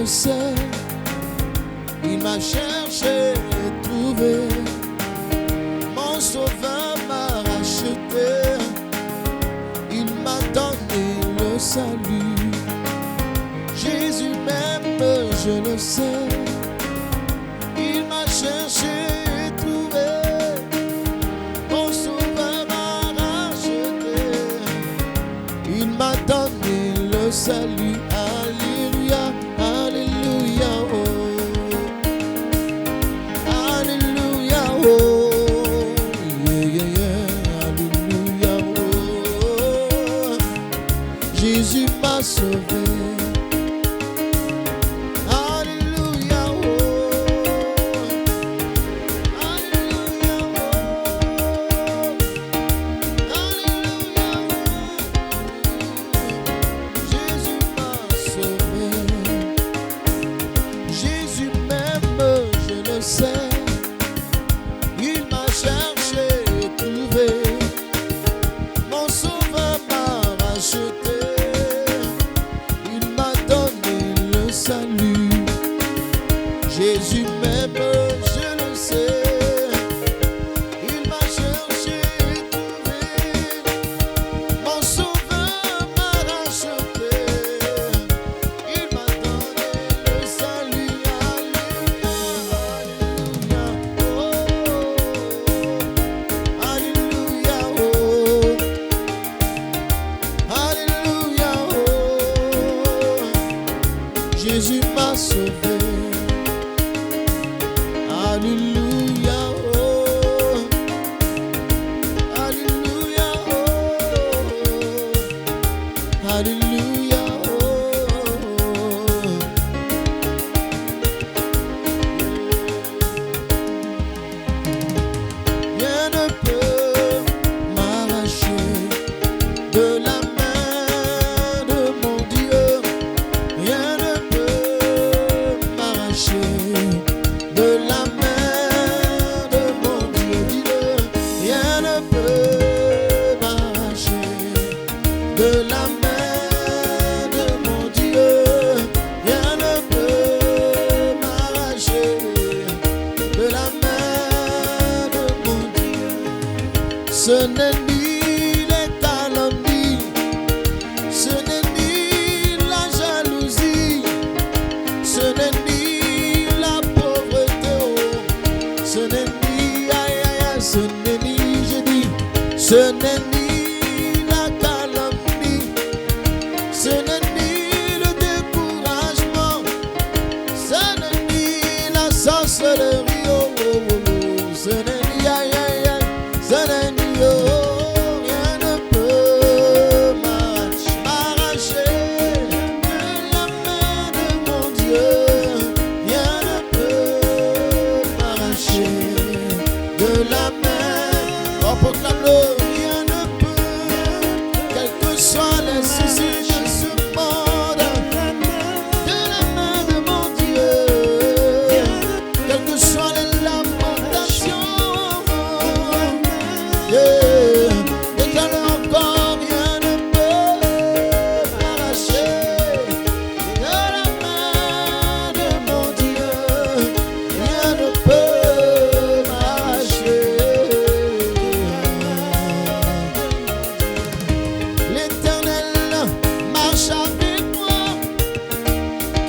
le sais. Il m'a cherché et trouvé. Mon sauveur m'a racheté. Il m'a donné le salut. Jésus m'aime, je le sais. Il m'a cherché et trouvé. Mon sauveur m'a racheté. Il m'a donné le salut. Alléluia, alléluia, oh. Alléluia, oh. Yeah, yeah, yeah. Alléluia, oh. Jésus m'a sauvé. Jésus m'aime, je le sais. Il m'a cherché et trouvé. Mon sauveur m'a racheté. Il m'a donné le salut. Alléluia, oh. Alléluia, oh. Alléluia, oh. Jésus m'a sauvé. Alléluia, oh. Alléluia, oh. Alléluia, oh. Rien ne peut m'arracher de la main de mon Dieu. Rien ne peut m'arracher de la main de mon Dieu. Rien ne peut m'arracher de la main de mon Dieu. Rien ne peut m'arracher de la main de mon Dieu. Ce n'est ni les calomnies, ce n'est ni la jalousie, ce n'est ni la pauvreté, oh. Ce n'est ni, aïe aïe aïe, ce n'est ni, je dis, ce n'est ni la calomnie, ce n'est ni le découragement, ce n'est ni la sorcellerie, oh, oh, oh, oh. Ce n'est ni, aïe aïe aïe, ce n'est ni, oh, rien ne peut m'arracher de la main de mon Dieu. Rien ne peut m'arracher de la main. Oh, proclame-le. Rien ne peut, quels que soient les soucis de ce monde, de la main de mon Dieu. Quelles que soient les lamentations, yeah. Déclare encore, rien ne peut m'arracher de la main de mon Dieu. Rien ne peut m'arracher. L'Éternel marche avec moi.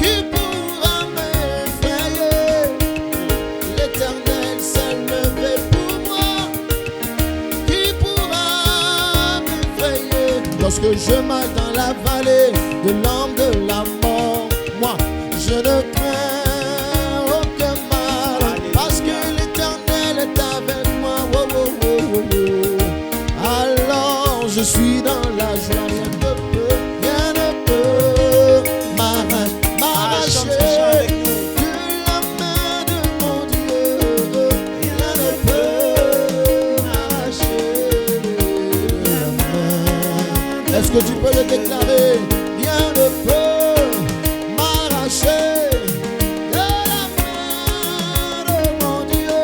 Qui pourra m'effrayer? L'Éternel s'est levé pour moi. Qui pourra m'effrayer? Lorsque je marche dans la vallée de l'ombre de la mort, moi je ne crains aucun mal, parce que l'Éternel est avec moi. Oh, oh, oh, oh, oh. Alors je suis dans la joie. Rien ne peut m'arracher de la main de mon Dieu. Rien ne peut m'arracher de la main. Est-ce que tu peux le déclarer? Rien ne peut m'arracher de la main de mon Dieu.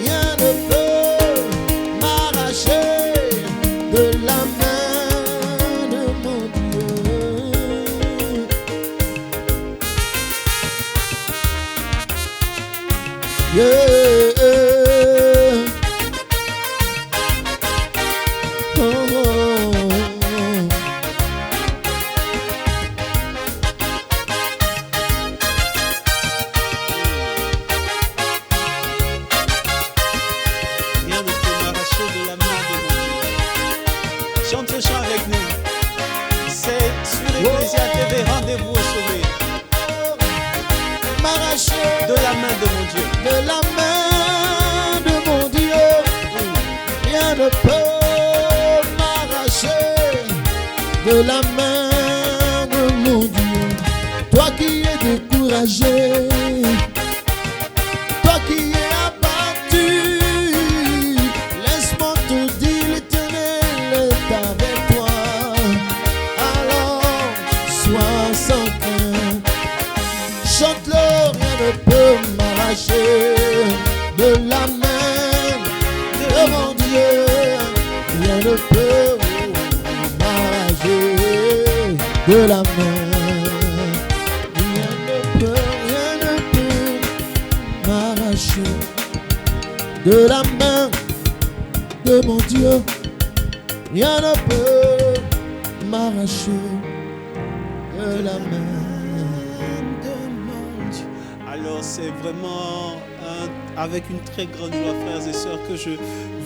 Rien ne peut m'arracher de la main Yeah. Oh, oh, oh. Rien ne peut m'arracher de la main de mon Dieu. Chante ce chant avec nous. C'est sur Ecclesia TV, rendez-vous au sommet. M'arracher De la main de mon Dieu. de la main de mon Dieu. Rien ne peut m'arracher de la main de mon Dieu. Toi qui es découragé, toi qui es abattu, laisse-moi te dire, l'Éternel est avec toi. Alors, sois sans crainte, chante-le, rien ne peut m'arracher de la main de mon Dieu. Rien ne peut m'arracher de la main. Rien ne peut m'arracher de la main de mon Dieu. Rien ne peut m'arracher de la main. Alors c'est vraiment avec une très grande joie, frères et sœurs, que je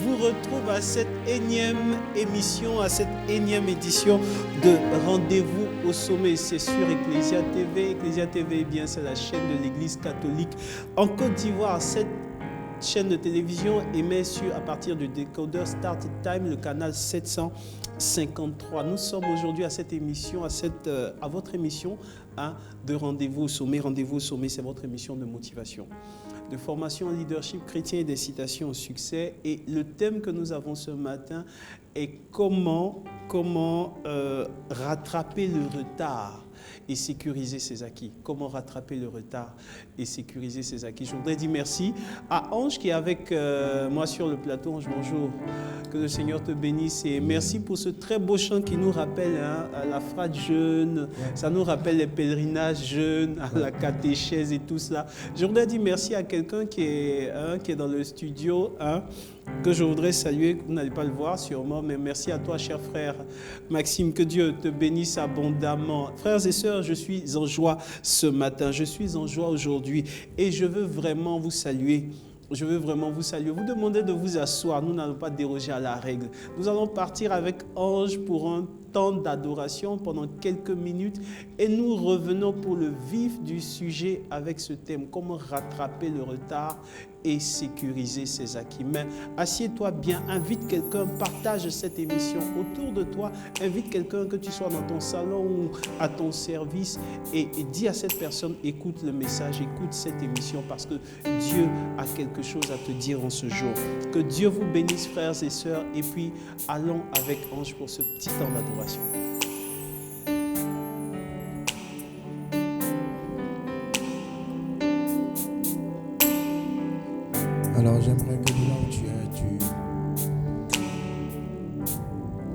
vous retrouve à cette énième émission, à cette énième édition de Rendez-vous au sommet. C'est sur Ecclesia TV. Ecclesia TV, eh bien, c'est la chaîne de l'Église catholique en Côte d'Ivoire. Cette chaîne de télévision émet à partir du décodeur Start Time, le canal 753. Nous sommes aujourd'hui à cette émission, à votre émission de Rendez-vous au sommet. Rendez-vous au sommet, c'est votre émission de motivation, de formation en leadership chrétien et d'incitation au succès. Et le thème que nous avons ce matin est comment rattraper le retard et sécuriser ses acquis. Comment rattraper le retard et sécuriser ses acquis. Je voudrais dire merci à Ange qui est avec moi sur le plateau. Ange, bonjour. Que le Seigneur te bénisse et merci pour ce très beau chant qui nous rappelle la frate jeune. Ça nous rappelle les pèlerinages jeunes, la catéchèse et tout cela. Je voudrais dire merci à quelqu'un qui est dans le studio, que je voudrais saluer. Vous n'allez pas le voir sûrement, mais merci à toi, cher frère Maxime. Que Dieu te bénisse abondamment. Frères et sœurs, je suis en joie ce matin. Je suis en joie aujourd'hui et je veux vraiment vous saluer. Je veux vraiment vous saluer. Vous demandez de vous asseoir. Nous n'allons pas déroger à la règle. Nous allons partir avec Ange pour un temps d'adoration pendant quelques minutes et nous revenons pour le vif du sujet avec ce thème, comment rattraper le retard et sécuriser ses acquis. Mais assieds-toi bien, invite quelqu'un, partage cette émission autour de toi, invite quelqu'un, que tu sois dans ton salon ou à ton service et dis à cette personne, écoute le message, écoute cette émission parce que Dieu a quelque chose à te dire en ce jour. Que Dieu vous bénisse, frères et sœurs, et puis allons avec Ange pour ce petit temps d'adoration. Alors j'aimerais que de là où tu es,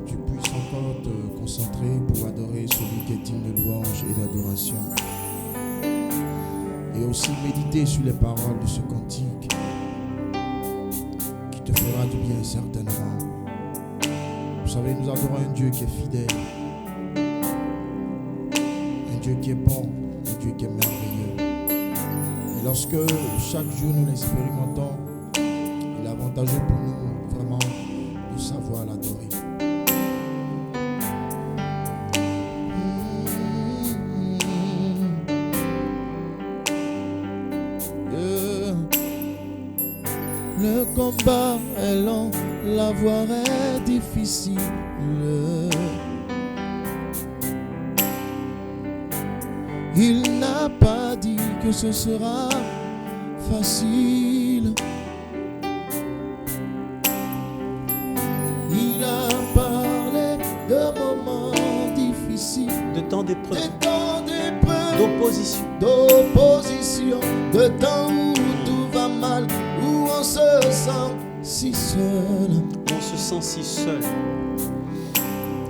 tu puisses encore te concentrer pour adorer celui qui est digne de louange et d'adoration. Et aussi méditer sur les paroles de ce cantique qui te fera du bien certainement. Vous savez, nous adorons un Dieu qui est fidèle, un Dieu qui est bon, un Dieu qui est merveilleux. Et lorsque chaque jour nous l'expérimentons, il est avantageux pour nous vraiment de savoir l'adorer. Le combat est long, la voie est difficile. Il n'a pas dit que ce sera facile. Il a parlé de moments difficiles, De temps d'épreuve, d'opposition, de temps où tout va mal, où on se sent si seul. on se sent si seul.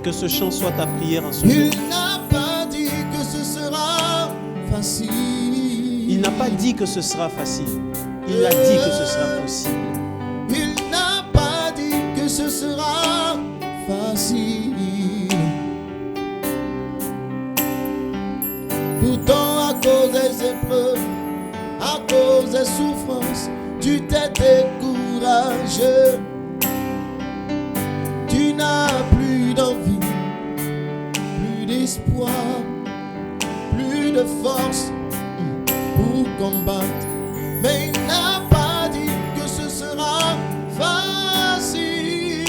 Que ce chant soit ta prière en ce jour. Il n'a pas dit que ce sera facile. Il n'a pas dit que ce sera facile. Il a dit que ce sera possible. Il n'a pas dit que ce sera facile. Pourtant, à cause des épreuves, à cause des souffrances, tu t'es découragé. Tu n'as plus d'envie, plus d'espoir, plus de force pour combattre. Mais il n'a pas dit que ce sera facile.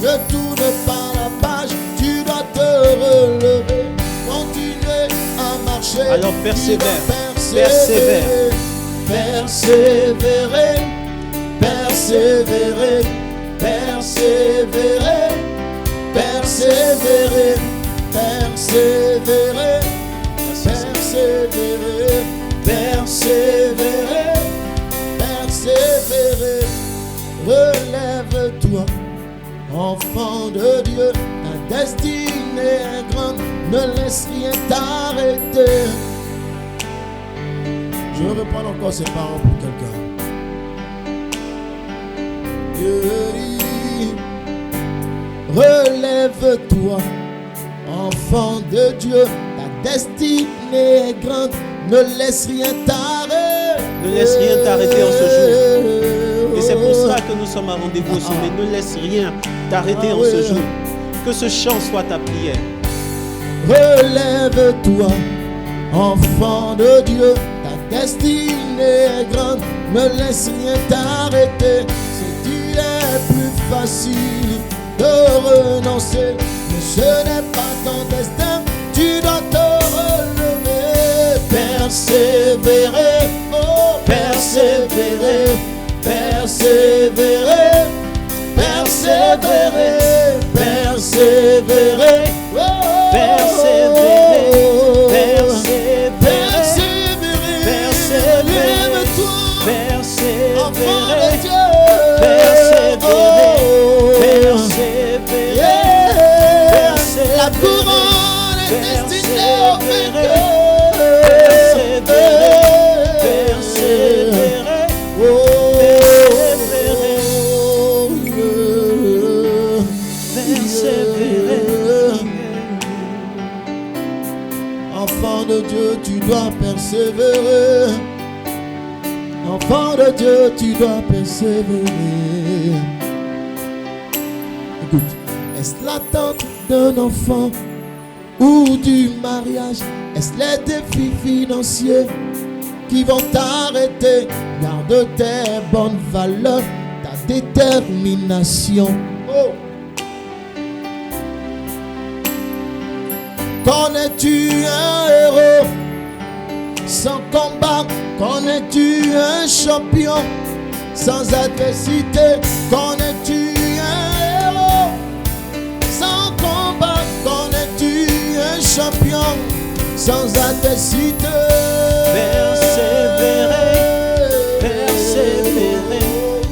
Ne tourne pas la page, tu dois te relever, continuer à marcher. Alors persévère, persévérer, persévérer, persévérer, persévérer, persévérer, persévérer, persévérer, persévérer, persévérer. Relève-toi, enfant de Dieu, ta destinée est grande, ne laisse rien t'arrêter. Je vais reprendre encore ces paroles pour quelqu'un. Relève-toi, enfant de Dieu, ta destinée est grande, ne laisse rien t'arrêter. Ne laisse rien t'arrêter en ce jour. Et c'est pour cela que nous sommes à rendez-vous au sommet. Ne laisse rien t'arrêter en ce jour. Que ce chant soit ta prière. Relève-toi, enfant de Dieu, ta destinée est grande, ne laisse rien t'arrêter. C'est il est plus facile de renoncer, mais ce n'est pas ton destin, tu dois te relever. Persévérer, oh, persévérer, persévérer, persévérer, persévérer, oh, persévérer, persévérer, persévérer, lève-toi, enfant de Dieu, persévérer, persévérer, la couronne est destinée au vainqueur. Persévérer, persévérer, enfant de Dieu, tu dois persévérer. Enfant de Dieu, tu dois persévérer. Écoute, est-ce l'attente d'un enfant ou du mariage? Est-ce les défis financiers qui vont t'arrêter? Garde tes bonnes valeurs, ta détermination. Oh. Connais-tu un héros sans combat? Connais-tu un champion sans adversité? Connais-tu un héros sans combat? Connais-tu un champion sans adversité? Persévérer, persévérer,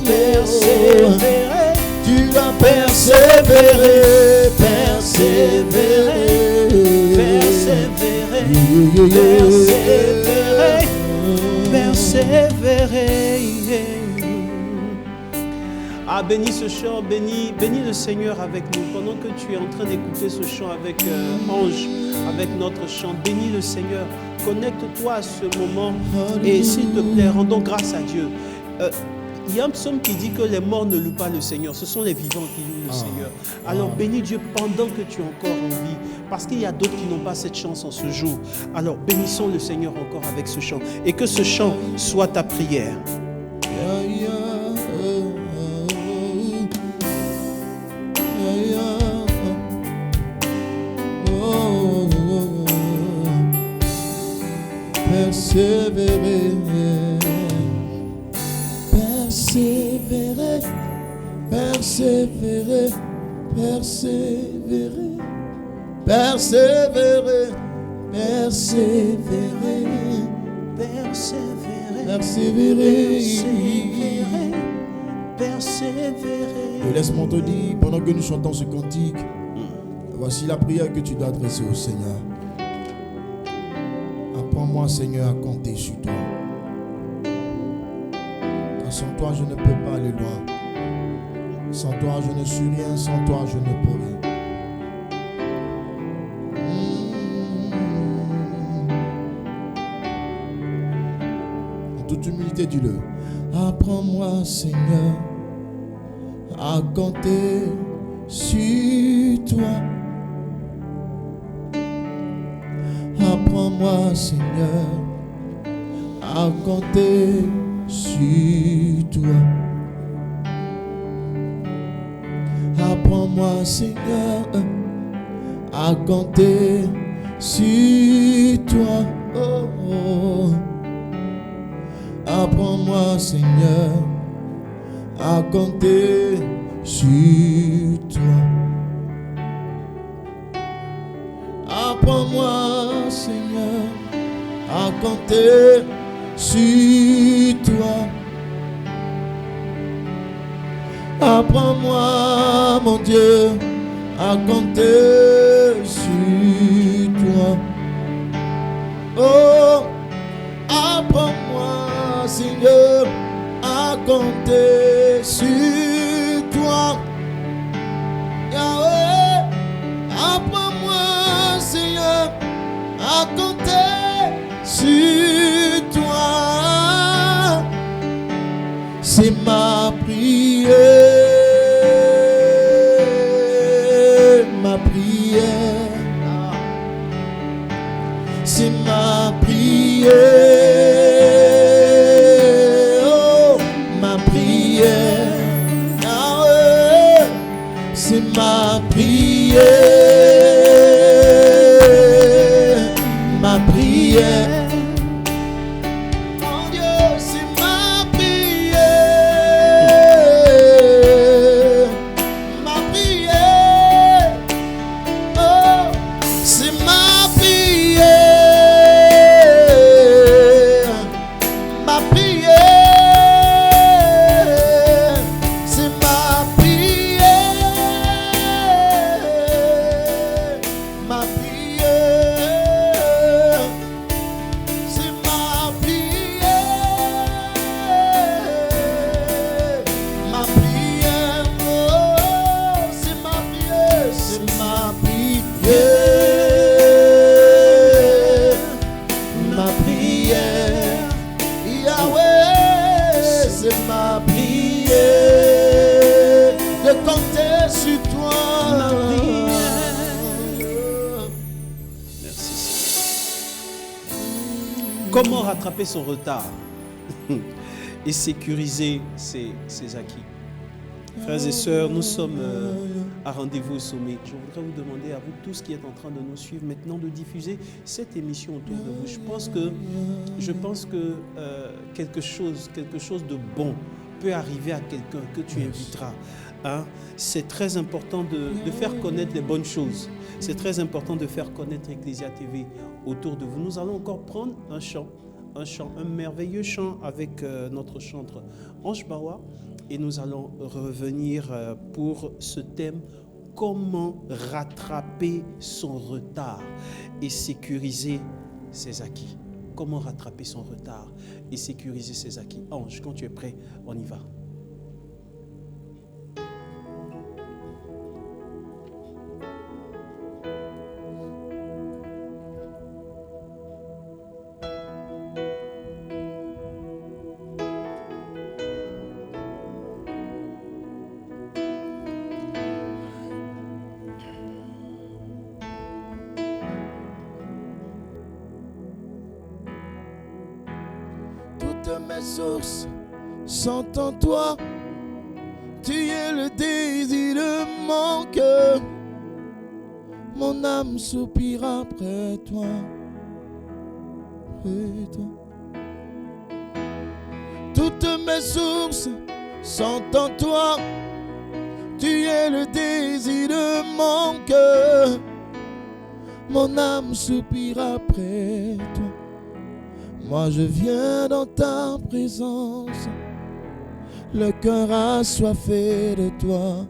persévérer. Tu dois persévérer, persévérer, persévérer, persévérer, persévérer. Ah, bénis ce chant, bénis le Seigneur avec nous. Pendant que tu es en train d'écouter ce chant avec Ange, avec notre chant, bénis le Seigneur. Connecte-toi à ce moment et s'il te plaît, rendons grâce à Dieu. Il y a un psaume qui dit que les morts ne louent pas le Seigneur, ce sont les vivants qui louent le Seigneur. Alors bénis Dieu pendant que tu es encore en vie, parce qu'il y a d'autres qui n'ont pas cette chance en ce jour. Alors bénissons le Seigneur encore avec ce chant, et que ce chant soit ta prière. Persévérer, persévérer, persévérer, persévérer, persévérer, persévérer, persévérer, persévérer, persévérer. Et laisse-moi te dire, pendant que nous chantons ce cantique, voici la prière que tu dois adresser au Seigneur. Apprends Apprends-moi, Seigneur, à compter sur toi. Car sans toi, je ne peux pas aller loin. Sans toi, je ne suis rien. Sans toi, je ne peux rien. En toute humilité, dis-le. Apprends-moi, Seigneur, à compter sur toi. Apprends-moi, Seigneur, à compter sur toi. Apprends-moi, Seigneur, à compter sur toi. Oh, oh. Apprends-moi, Seigneur, à compter sur toi. Apprends-moi, Seigneur, à compter sur toi. Apprends-moi, mon Dieu, à compter sur toi. Oh, apprends-moi, Seigneur, à compter sur toi. Yahweh, apprends-moi, Seigneur, à compter sur toi. C'est ma prière, ma prière. C'est ma prière, oh, ma prière. Yahweh, c'est ma prière, ma prière. Mon Dieu, c'est ma prière, ma prière. Oh, c'est ma prière, ma prière. C'est ma prière, ma prière. C'est ma prière, ma prière. Oh, c'est ma prière, c'est ma prière, ma prière. Yahweh, c'est ma prière de compter sur toi. Merci. Comment rattraper son retard et sécuriser ses acquis? Frères et sœurs, nous sommes à rendez-vous au sommet. Je voudrais vous demander à vous tous qui êtes en train de nous suivre maintenant de diffuser cette émission autour de vous. Je pense que quelque chose de bon peut arriver à quelqu'un que tu inviteras. Hein? C'est très important de faire connaître les bonnes choses. C'est très important de faire connaître Ecclesia TV autour de vous. Nous allons encore prendre un merveilleux chant avec notre chantre Ange Bawa. Et nous allons revenir pour ce thème, comment rattraper son retard et sécuriser ses acquis. Comment rattraper son retard et sécuriser ses acquis. Ange, quand tu es prêt, on y va. Toutes mes sources sont en toi. Tu es le désir de mon cœur. Mon âme soupire après toi. Après toi. Toutes mes sources sont en toi. Tu es le désir de mon cœur. Mon âme soupire après toi. Moi je viens dans ta présence, le cœur assoiffé de toi.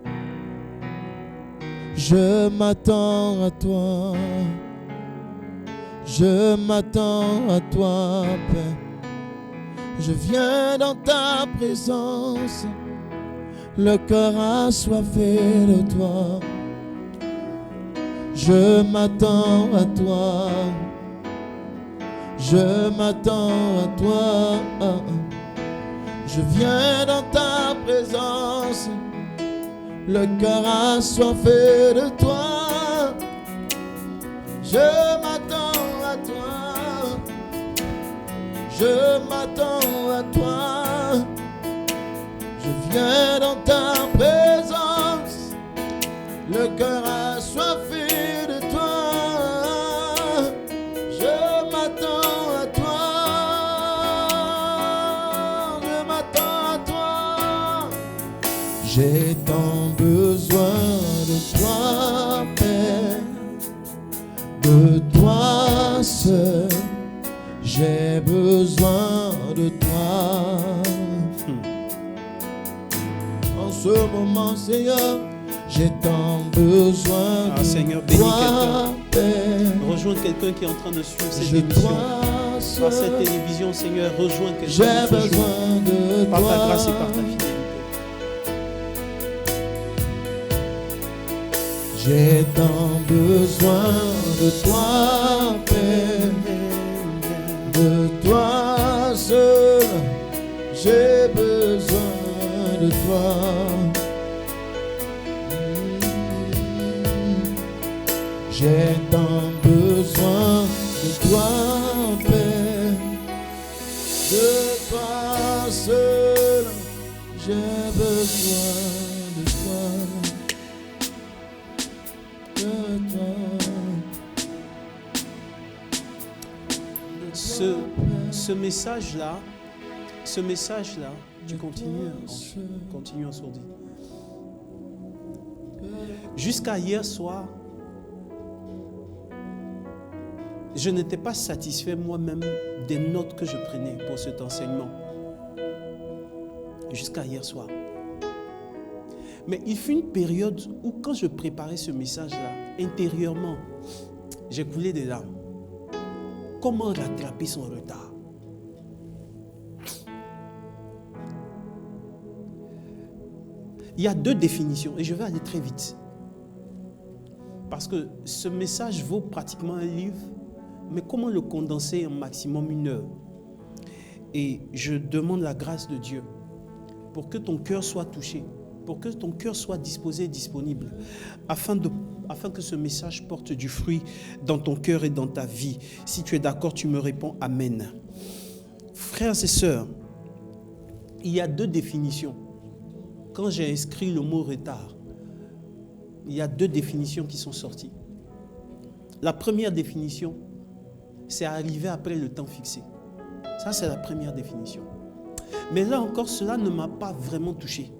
Je m'attends à toi, Je m'attends à toi, Père. Je viens dans ta présence. Le cœur assoiffé de toi. Je m'attends à toi. Je m'attends à toi. Je viens dans ta présence. Le cœur assoiffé de toi. Je m'attends à toi. Je m'attends à toi. Je viens dans ta présence. Le cœur assoiffé de toi. Je m'attends à toi. Je m'attends à toi. J'ai tant besoin de toi, Père. De toi seul, j'ai besoin de toi. En ce moment, Seigneur, j'ai tant besoin de Seigneur, bénis toi, Père. Rejoins quelqu'un qui est en train de suivre cette Je émission. dois seul, Par cette télévision, Seigneur, rejoins quelqu'un j'ai de ce jour. besoin de Par toi. ta grâce et par ta fidélité. J'ai tant besoin de toi, Père. De toi seul, j'ai besoin de toi. J'ai tant besoin de toi, Père. De toi seul, j'ai besoin de toi. De toi. Ce message-là, tu continues en sourdine. Jusqu'à hier soir, je n'étais pas satisfait moi-même des notes que je prenais pour cet enseignement. Jusqu'à hier soir. Mais il fut une période où quand je préparais ce message-là, intérieurement, j'ai coulé des larmes. Comment rattraper son retard? Il y a deux définitions et je vais aller très vite. Parce que ce message vaut pratiquement un livre, mais comment le condenser en maximum 1 heure? Et je demande la grâce de Dieu pour que ton cœur soit touché, pour que ton cœur soit disposé et disponible, afin que ce message porte du fruit dans ton cœur et dans ta vie. Si tu es d'accord, tu me réponds Amen. Frères et sœurs, il y a 2 définitions. Quand j'ai inscrit le mot retard, il y a 2 définitions qui sont sorties. La première définition, c'est arriver après le temps fixé. Ça, c'est la première définition. Mais là encore, cela ne m'a pas vraiment touché.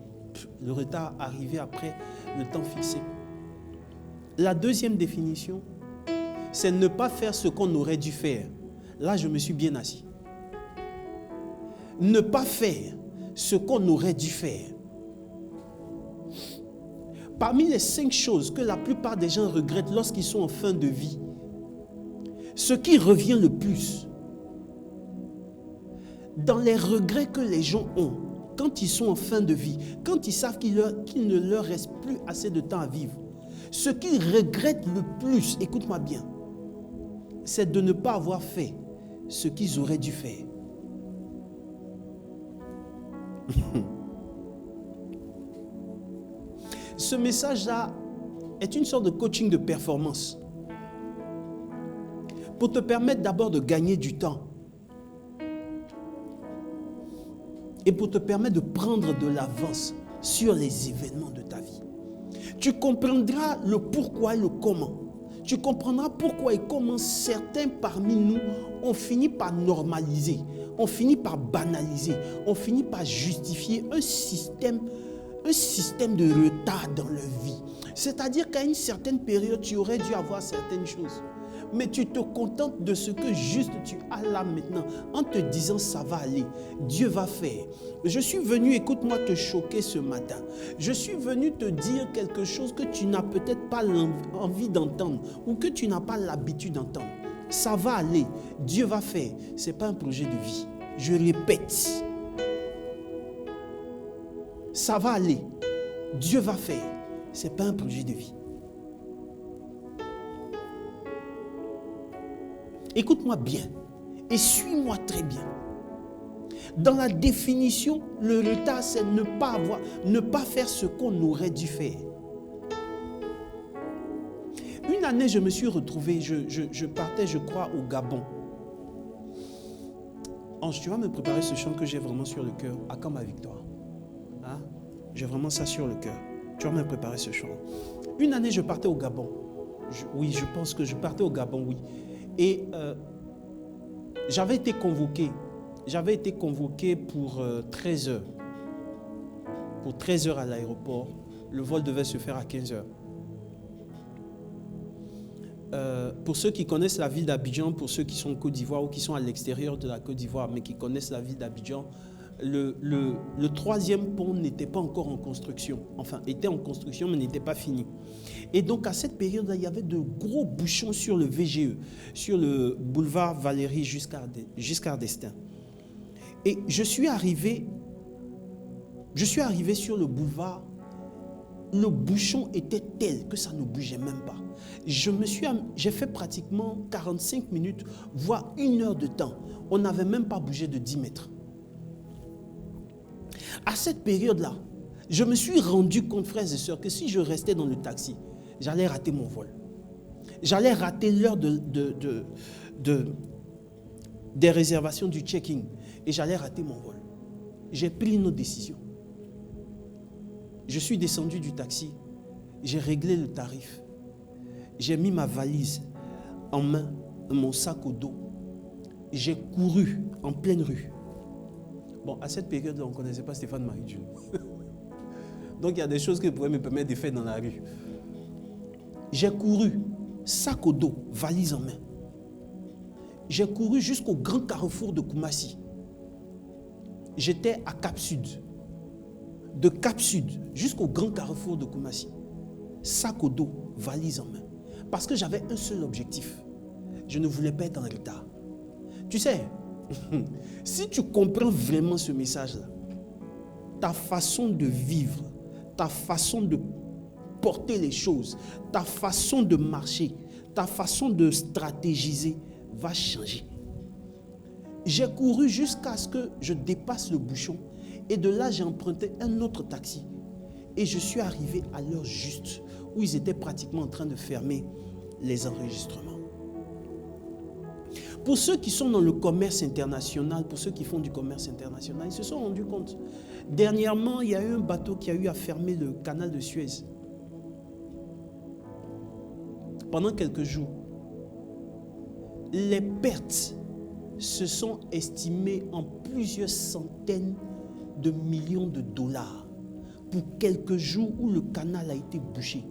Le retard arrivé après le temps fixé. La deuxième définition, c'est ne pas faire ce qu'on aurait dû faire. Là, je me suis bien assis. Ne pas faire ce qu'on aurait dû faire. Parmi les 5 choses que la plupart des gens regrettent lorsqu'ils sont en fin de vie, ce qui revient le plus, dans les regrets que les gens ont, quand ils sont en fin de vie, quand ils savent qu'il ne leur reste plus assez de temps à vivre, ce qu'ils regrettent le plus, écoute-moi bien, c'est de ne pas avoir fait ce qu'ils auraient dû faire. Ce message-là est une sorte de coaching de performance pour te permettre d'abord de gagner du temps et pour te permettre de prendre de l'avance sur les événements de ta vie. Tu comprendras le pourquoi et le comment. Tu comprendras pourquoi et comment certains parmi nous ont fini par normaliser, ont fini par banaliser, ont fini par justifier un système de retard dans leur vie. C'est-à-dire qu'à une certaine période, tu aurais dû avoir certaines choses. Mais tu te contentes de ce que juste tu as là maintenant, en te disant ça va aller, Dieu va faire. Je suis venu, écoute-moi, te choquer ce matin. Je suis venu te dire quelque chose que tu n'as peut-être pas envie d'entendre ou que tu n'as pas l'habitude d'entendre. ça va aller, Dieu va faire. Ce n'est pas un projet de vie. Je répète. Ça va aller, Dieu va faire. Ce n'est pas un projet de vie. Écoute-moi bien et suis-moi très bien. Dans la définition, le retard, c'est ne pas faire ce qu'on aurait dû faire. Une année, je me suis retrouvé, je partais, je crois, au Gabon. Ange, tu vas me préparer ce chant que j'ai vraiment sur le cœur. À quand ma victoire? Hein? J'ai vraiment ça sur le cœur. Tu vas me préparer ce chant. Une année, je partais au Gabon. Oui, je pense que je partais au Gabon, oui. Et j'avais été convoqué. J'avais été convoqué pour 13 heures. Pour 13 heures à l'aéroport. Le vol devait se faire à 15 heures. Pour ceux qui connaissent la ville d'Abidjan, pour ceux qui sont en Côte d'Ivoire ou qui sont à l'extérieur de la Côte d'Ivoire, mais qui connaissent la ville d'Abidjan, le troisième pont n'était pas encore en construction. Enfin, était en construction, mais n'était pas fini. Et donc, à cette période-là, il y avait de gros bouchons sur le VGE, sur le boulevard Valéry Giscard d'Estaing. Et je suis arrivé sur le boulevard. Le bouchon était tel que ça ne bougeait même pas. J'ai fait pratiquement 45 minutes, voire 1 heure de temps. On n'avait même pas bougé de 10 mètres. À cette période-là, je me suis rendu compte, frères et sœurs, que si je restais dans le taxi, j'allais rater mon vol. J'allais rater l'heure des réservations du check-in et j'allais rater mon vol. J'ai pris une autre décision. Je suis descendu du taxi, j'ai réglé le tarif, j'ai mis ma valise en main, mon sac au dos, j'ai couru en pleine rue. Bon, à cette période-là, on ne connaissait pas Stéphane Marie-Dieu. Donc, il y a des choses qui pourraient me permettre de faire dans la rue. J'ai couru, sac au dos, valise en main. J'ai couru jusqu'au grand carrefour de Koumassi. J'étais à Cap Sud. De Cap Sud jusqu'au grand carrefour de Koumassi. Sac au dos, valise en main. Parce que j'avais un seul objectif. Je ne voulais pas être en retard. Tu sais, si tu comprends vraiment ce message-là, ta façon de vivre, ta façon de porter les choses, ta façon de marcher, ta façon de stratégiser va changer. J'ai couru jusqu'à ce que je dépasse le bouchon et de là j'ai emprunté un autre taxi et je suis arrivé à l'heure juste où ils étaient pratiquement en train de fermer les enregistrements. Pour ceux qui sont dans le commerce international, pour ceux qui font du commerce international, ils se sont rendus compte. Dernièrement, il y a eu un bateau qui a eu à fermer le canal de Suez. Pendant quelques jours, les pertes se sont estimées en plusieurs centaines de millions de dollars pour quelques jours où le canal a été bouché.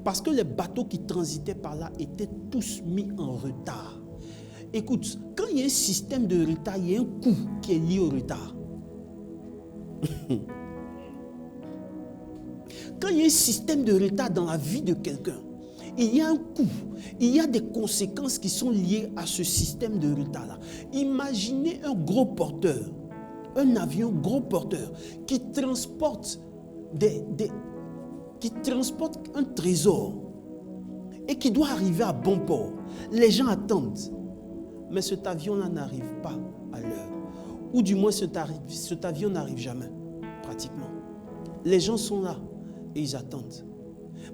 Parce que les bateaux qui transitaient par là étaient tous mis en retard. Écoute, quand il y a un système de retard, il y a un coût qui est lié au retard. Quand il y a un système de retard dans la vie de quelqu'un, il y a un coût, il y a des conséquences qui sont liées à ce système de retard-là. Imaginez un gros porteur, un avion gros porteur qui transporte un trésor et qui doit arriver à bon port. Les gens attendent, mais cet avion-là n'arrive pas à l'heure. Ou du moins cet avion n'arrive jamais, pratiquement. Les gens sont là et ils attendent.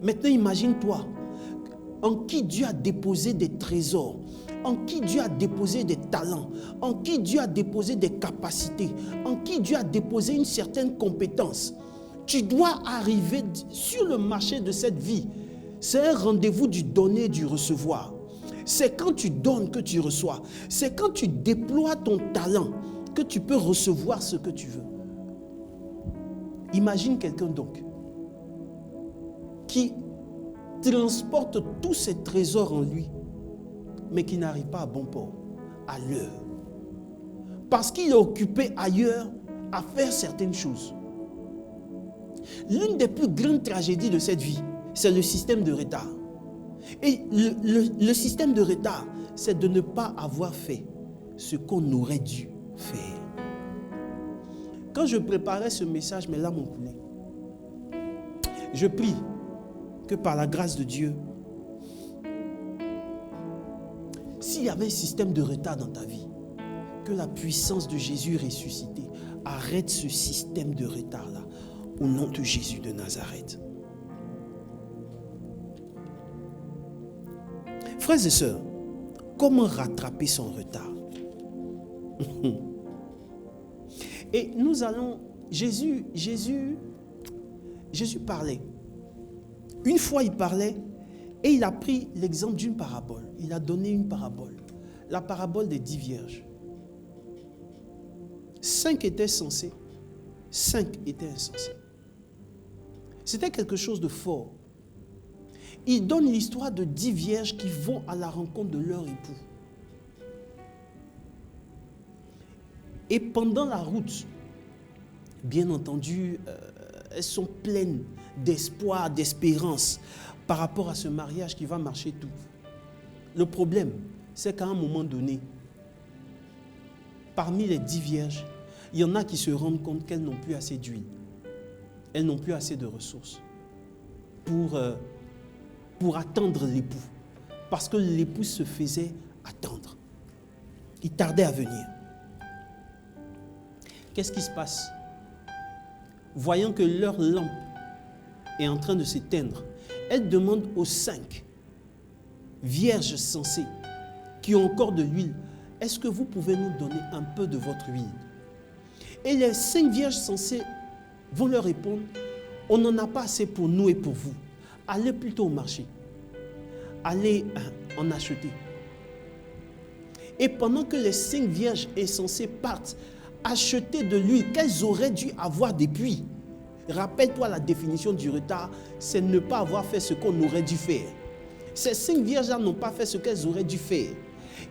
Maintenant, imagine-toi en qui Dieu a déposé des trésors, en qui Dieu a déposé des talents, en qui Dieu a déposé des capacités, en qui Dieu a déposé une certaine compétence. Tu dois arriver sur le marché de cette vie. C'est un rendez-vous du donner et du recevoir. C'est quand tu donnes que tu reçois. C'est quand tu déploies ton talent que tu peux recevoir ce que tu veux. Imagine quelqu'un donc qui transporte tous ses trésors en lui, mais qui n'arrive pas à bon port, à l'heure. Parce qu'il est occupé ailleurs à faire certaines choses. L'une des plus grandes tragédies de cette vie, c'est le système de retard. Et le système de retard c'est de ne pas avoir fait ce qu'on aurait dû faire. Quand je préparais ce message, mes larmes ont coulé. Je prie que par la grâce de Dieu, s'il y avait un système de retard dans ta vie, que la puissance de Jésus ressuscité arrête ce système de retard-là, au nom de Jésus de Nazareth. Frères et sœurs, comment rattraper son retard? Et nous allons, Jésus parlait. Une fois il parlait et il a pris l'exemple d'une parabole. Il a donné une parabole. La parabole des 10 vierges. 5 étaient censés, 5 étaient insensés. C'était quelque chose de fort. Il donne l'histoire de 10 vierges qui vont à la rencontre de leur époux. Et pendant la route, bien entendu, elles sont pleines d'espoir, d'espérance par rapport à ce mariage qui va marcher tout. Le problème, c'est qu'à un moment donné, parmi les 10 vierges, il y en a qui se rendent compte qu'elles n'ont plus assez d'huile. Elles n'ont plus assez de ressources pour attendre l'époux. Parce que l'époux se faisait attendre. Il tardait à venir. Qu'est-ce qui se passe? Voyant que leur lampe est en train de s'éteindre, elles demandent aux 5 vierges sensées qui ont encore de l'huile, est-ce que vous pouvez nous donner un peu de votre huile? Et les 5 vierges sensées vont leur répondre, on n'en a pas assez pour nous et pour vous. Allez plutôt au marché. Allez en acheter. Et pendant que les 5 vierges insensées partent acheter de l'huile qu'elles auraient dû avoir depuis, rappelle-toi la définition du retard, c'est ne pas avoir fait ce qu'on aurait dû faire. Ces 5 vierges-là n'ont pas fait ce qu'elles auraient dû faire.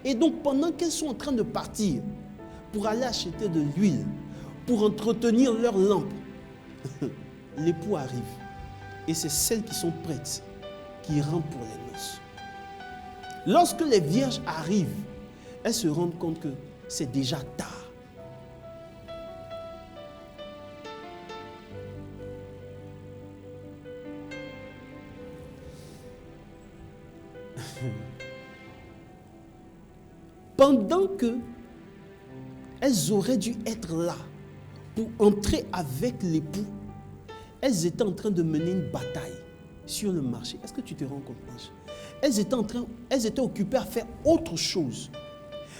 Et donc pendant qu'elles sont en train de partir pour aller acheter de l'huile, pour entretenir leur lampe, l'époux arrive. Et c'est celles qui sont prêtes qui rentrent pour les noces. Lorsque les vierges arrivent, elles se rendent compte que c'est déjà tard. Pendant que elles auraient dû être là pour entrer avec l'époux, elles étaient en train de mener une bataille sur le marché. Est-ce que tu te rends compte, Ange? Elles étaient occupées à faire autre chose.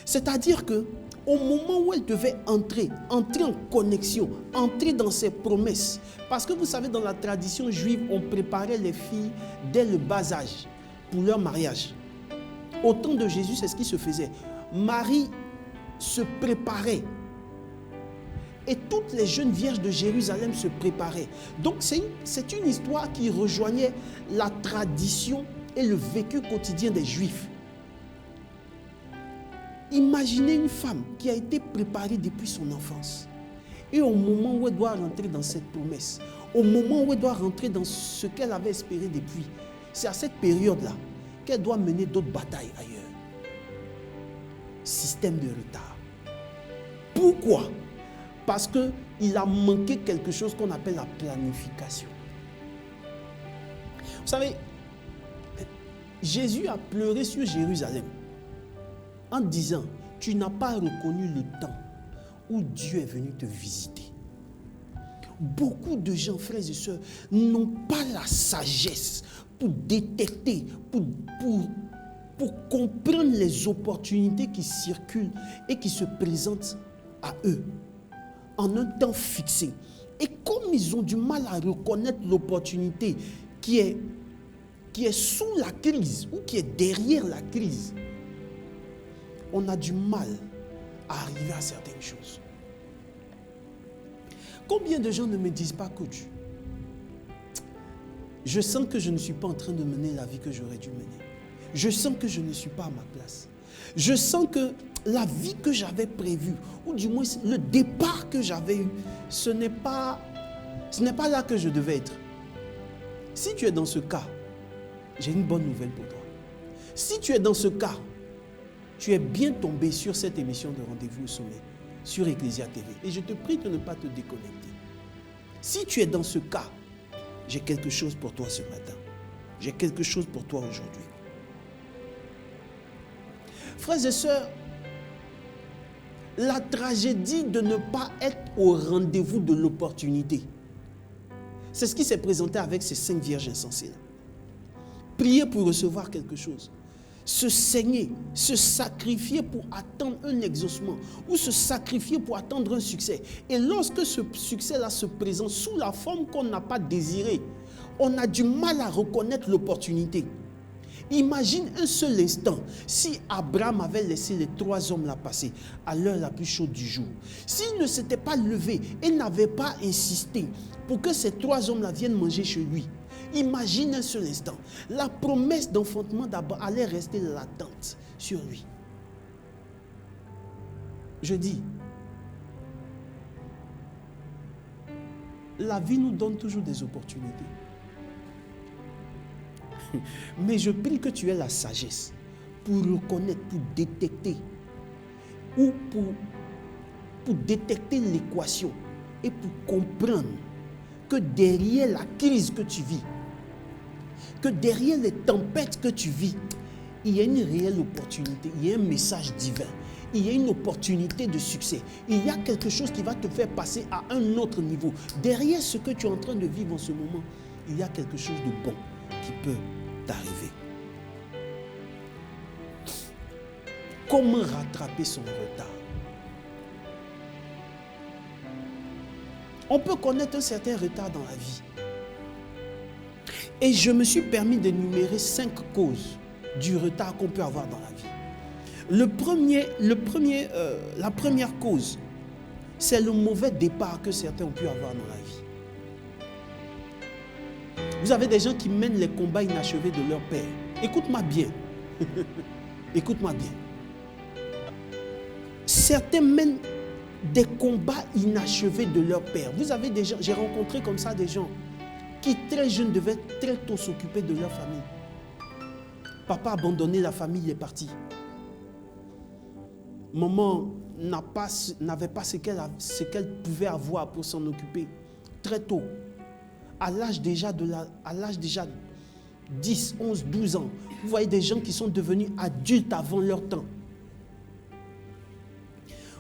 C'est-à-dire que au moment où elles devaient entrer en connexion, entrer dans ces promesses, parce que vous savez, dans la tradition juive, on préparait les filles dès le bas âge pour leur mariage. Au temps de Jésus, c'est ce qui se faisait. Marie se préparait. Et toutes les jeunes vierges de Jérusalem se préparaient. Donc c'est une histoire qui rejoignait la tradition et le vécu quotidien des Juifs. Imaginez une femme qui a été préparée depuis son enfance. Et au moment où elle doit rentrer dans cette promesse, au moment où elle doit rentrer dans ce qu'elle avait espéré depuis, c'est à cette période-là qu'elle doit mener d'autres batailles ailleurs. Système de retard. Pourquoi? Parce qu'il a manqué quelque chose qu'on appelle la planification. Vous savez, Jésus a pleuré sur Jérusalem en disant, tu n'as pas reconnu le temps où Dieu est venu te visiter. Beaucoup de gens, frères et sœurs, n'ont pas la sagesse pour détecter, pour comprendre les opportunités qui circulent et qui se présentent à eux en un temps fixé. Et comme ils ont du mal à reconnaître l'opportunité qui est sous la crise ou qui est derrière la crise, on a du mal à arriver à certaines choses. Combien de gens ne me disent pas, coach, je sens que je ne suis pas en train de mener la vie que j'aurais dû mener. Je sens que je ne suis pas à ma place. Je sens que la vie que j'avais prévue, ou du moins le départ que j'avais eu, ce n'est pas là que je devais être. Si tu es dans ce cas, j'ai une bonne nouvelle pour toi. Si tu es dans ce cas, tu es bien tombé sur cette émission de Rendez-vous au sommet, sur Ecclesia TV. Et je te prie de ne pas te déconnecter. Si tu es dans ce cas, j'ai quelque chose pour toi ce matin. J'ai quelque chose pour toi aujourd'hui. Frères et sœurs, la tragédie de ne pas être au rendez-vous de l'opportunité, c'est ce qui s'est présenté avec ces 5 vierges insensées-là. Prier pour recevoir quelque chose, se saigner, se sacrifier pour attendre un exaucement ou se sacrifier pour attendre un succès. Et lorsque ce succès-là se présente sous la forme qu'on n'a pas désirée, on a du mal à reconnaître l'opportunité. Imagine un seul instant, si Abraham avait laissé les 3 hommes là passer à l'heure la plus chaude du jour, s'il ne s'était pas levé et n'avait pas insisté pour que ces 3 hommes là viennent manger chez lui, imagine un seul instant, la promesse d'enfantement d'Abraham allait rester latente sur lui. Je dis, la vie nous donne toujours des opportunités. Mais je prie que tu aies la sagesse pour reconnaître, pour détecter, ou pour détecter l'équation et pour comprendre que derrière la crise que tu vis, que derrière les tempêtes que tu vis, il y a une réelle opportunité, il y a un message divin, il y a une opportunité de succès, il y a quelque chose qui va te faire passer à un autre niveau. Derrière ce que tu es en train de vivre en ce moment, il y a quelque chose de bon qui peut t'arriver. Comment rattraper son retard? On peut connaître un certain retard dans la vie. Et je me suis permis d'énumérer 5 causes du retard qu'on peut avoir dans la vie. La première cause, c'est le mauvais départ que certains ont pu avoir dans la vie. Vous avez des gens qui mènent les combats inachevés de leur père. Écoute-moi bien. Écoute-moi bien. Certains mènent des combats inachevés de leur père. Vous avez des gens, j'ai rencontré comme ça des gens qui très jeunes devaient très tôt s'occuper de leur famille. Papa a abandonné la famille, il est parti. Maman n'avait pas ce qu'elle pouvait avoir pour s'en occuper très tôt. À l'âge déjà 10, 11, 12 ans, vous voyez des gens qui sont devenus adultes avant leur temps.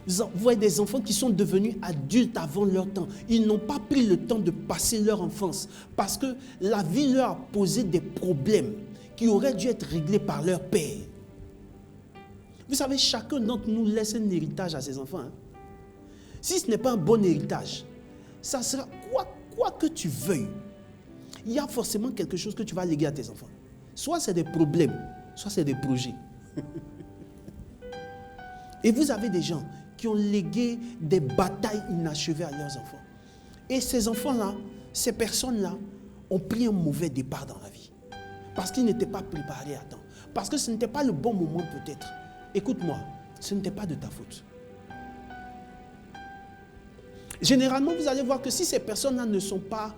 Vous voyez des enfants qui sont devenus adultes avant leur temps. Ils n'ont pas pris le temps de passer leur enfance parce que la vie leur a posé des problèmes qui auraient dû être réglés par leur père. Vous savez, chacun d'entre nous laisse un héritage à ses enfants. Hein? Si ce n'est pas un bon héritage, ça sera quoi que tu veuilles. Il y a forcément quelque chose que tu vas léguer à tes enfants. Soit c'est des problèmes, soit c'est des projets. Et vous avez des gens qui ont légué des batailles inachevées à leurs enfants. Et ces enfants-là, ces personnes-là, ont pris un mauvais départ dans la vie. Parce qu'ils n'étaient pas préparés à temps. Parce que ce n'était pas le bon moment peut-être. Écoute-moi, ce n'était pas de ta faute. Généralement, vous allez voir que si ces personnes-là n'ont pas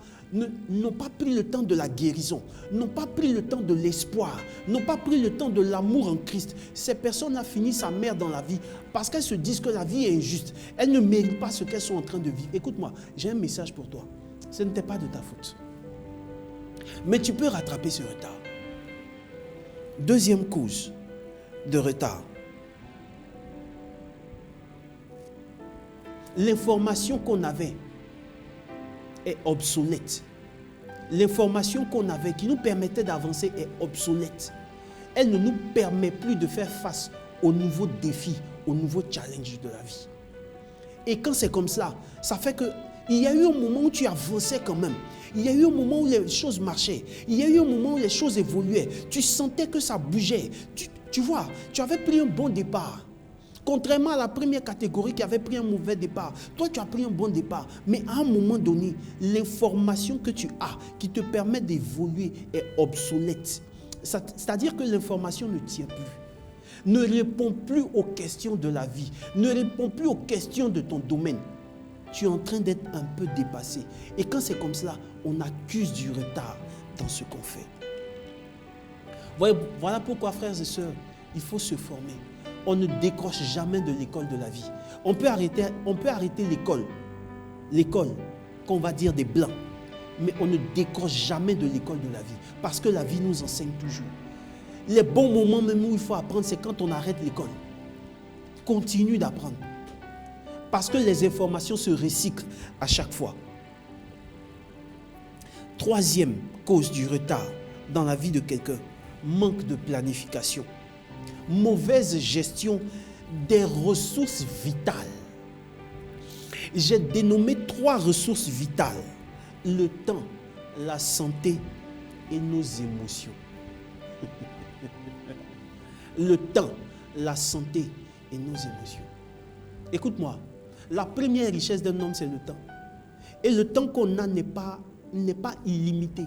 pris le temps de la guérison, n'ont pas pris le temps de l'espoir, n'ont pas pris le temps de l'amour en Christ, ces personnes-là finissent à merde dans la vie parce qu'elles se disent que la vie est injuste. Elles ne méritent pas ce qu'elles sont en train de vivre. Écoute-moi, j'ai un message pour toi. Ce n'était pas de ta faute. Mais tu peux rattraper ce retard. Deuxième cause de retard. L'information qu'on avait est obsolète. L'information qu'on avait qui nous permettait d'avancer est obsolète. Elle ne nous permet plus de faire face aux nouveaux défis, aux nouveaux challenges de la vie. Et quand c'est comme ça, ça fait qu'il y a eu un moment où tu avançais quand même. Il y a eu un moment où les choses marchaient. Il y a eu un moment où les choses évoluaient. Tu sentais que ça bougeait. Tu vois, tu avais pris un bon départ. Contrairement à la première catégorie qui avait pris un mauvais départ, toi tu as pris un bon départ. Mais à un moment donné, l'information que tu as qui te permet d'évoluer est obsolète. C'est-à-dire que l'information ne tient plus. Ne répond plus aux questions de la vie. Ne répond plus aux questions de ton domaine. Tu es en train d'être un peu dépassé. Et quand c'est comme cela, on accuse du retard dans ce qu'on fait. Voilà pourquoi, frères et sœurs, il faut se former. on ne décroche jamais de l'école de la vie. On peut arrêter l'école qu'on va dire des blancs, mais on ne décroche jamais de l'école de la vie, parce que la vie nous enseigne toujours. Les bons moments même où il faut apprendre, c'est quand on arrête l'école. Continue d'apprendre, parce que les informations se recyclent à chaque fois. Troisième cause du retard dans la vie de quelqu'un, manque de planification. Mauvaise gestion des ressources vitales. J'ai dénommé 3 ressources vitales: le temps, la santé et nos émotions. Le temps, la santé et nos émotions. Écoute-moi, la première richesse d'un homme, c'est le temps. Et le temps qu'on a n'est pas illimité.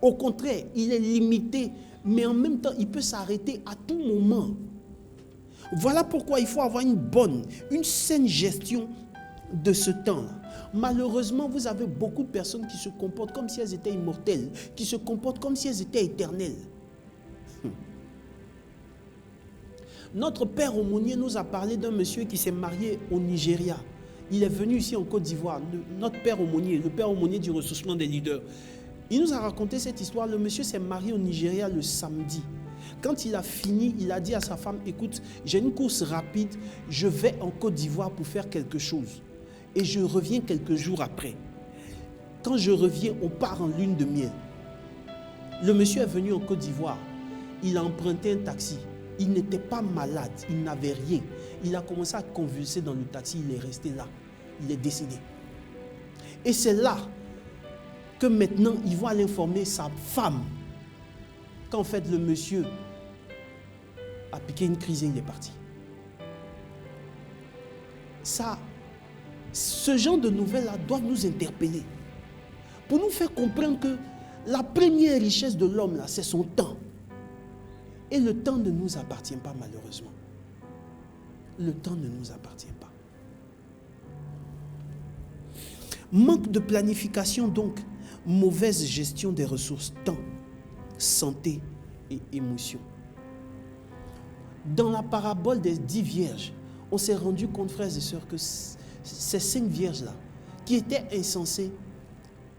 Au contraire, il est limité, mais en même temps, il peut s'arrêter à tout moment. Voilà pourquoi il faut avoir une saine gestion de ce temps-là. Malheureusement, vous avez beaucoup de personnes qui se comportent comme si elles étaient immortelles, qui se comportent comme si elles étaient éternelles. Notre père aumônier nous a parlé d'un monsieur qui s'est marié au Nigeria. Il est venu ici en Côte d'Ivoire, notre père aumônier, le père aumônier du ressourcement des leaders. Il nous a raconté cette histoire. Le monsieur s'est marié au Nigeria le samedi. Quand il a fini, il a dit à sa femme, écoute, j'ai une course rapide, je vais en Côte d'Ivoire pour faire quelque chose. Et je reviens quelques jours après. Quand je reviens, on part en lune de miel. Le monsieur est venu en Côte d'Ivoire. Il a emprunté un taxi. Il n'était pas malade, il n'avait rien. Il a commencé à convulser dans le taxi, il est resté là. Il est décédé. Et c'est là que maintenant, il va aller informer sa femme qu'en fait, le monsieur a piqué une crise et il est parti. Ça, ce genre de nouvelles-là doivent nous interpeller pour nous faire comprendre que la première richesse de l'homme, là, c'est son temps. Et le temps ne nous appartient pas, malheureusement. Le temps ne nous appartient pas. Manque de planification, donc, mauvaise gestion des ressources, temps, santé et émotion. Dans la parabole des 10 vierges, on s'est rendu compte, frères et sœurs, que ces 5 vierges-là, qui étaient insensées,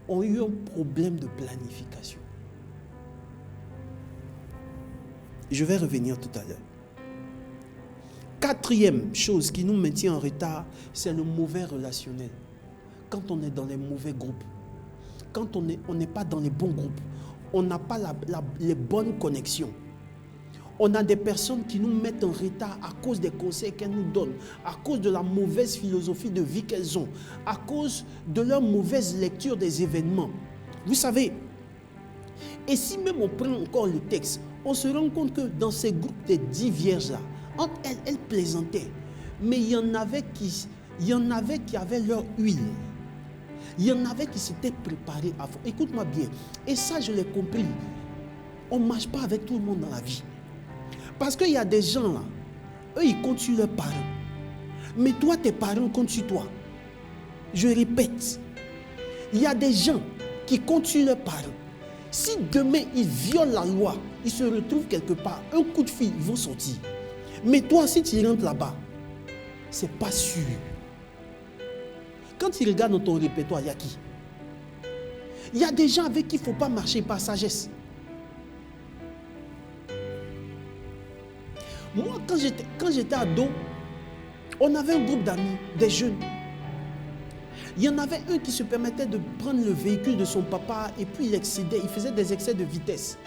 ont eu un problème de planification. Je vais revenir tout à l'heure. 4e chose qui nous maintient en retard, c'est le mauvais relationnel. Quand on est dans les mauvais groupes, quand on n'est pas dans les bons groupes, on n'a pas les bonnes connexions. On a des personnes qui nous mettent en retard à cause des conseils qu'elles nous donnent, à cause de la mauvaise philosophie de vie qu'elles ont, à cause de leur mauvaise lecture des événements. Vous savez, et si même on prend encore le texte, on se rend compte que dans ces groupes des 10 vierges-là, entre elles plaisantaient, mais il y en avait qui avaient leur huile. Il y en avait qui s'étaient préparés à fond. Écoute-moi bien, et ça je l'ai compris, on ne marche pas avec tout le monde dans la vie. Parce qu'il y a des gens là, eux ils comptent sur leurs parents. Mais toi, tes parents comptent sur toi. Je répète, il y a des gens qui comptent sur leurs parents. Si demain ils violent la loi, ils se retrouvent quelque part, un coup de fil, ils vont sortir. Mais toi, si tu rentres là-bas, c'est pas sûr. Quand ils regardent dans ton répertoire, il y a qui? Il y a des gens avec qui il ne faut pas marcher par sagesse. Moi, quand j'étais ado, on avait un groupe d'amis, des jeunes. Il y en avait un qui se permettait de prendre le véhicule de son papa et puis il excédait, il faisait des excès de vitesse.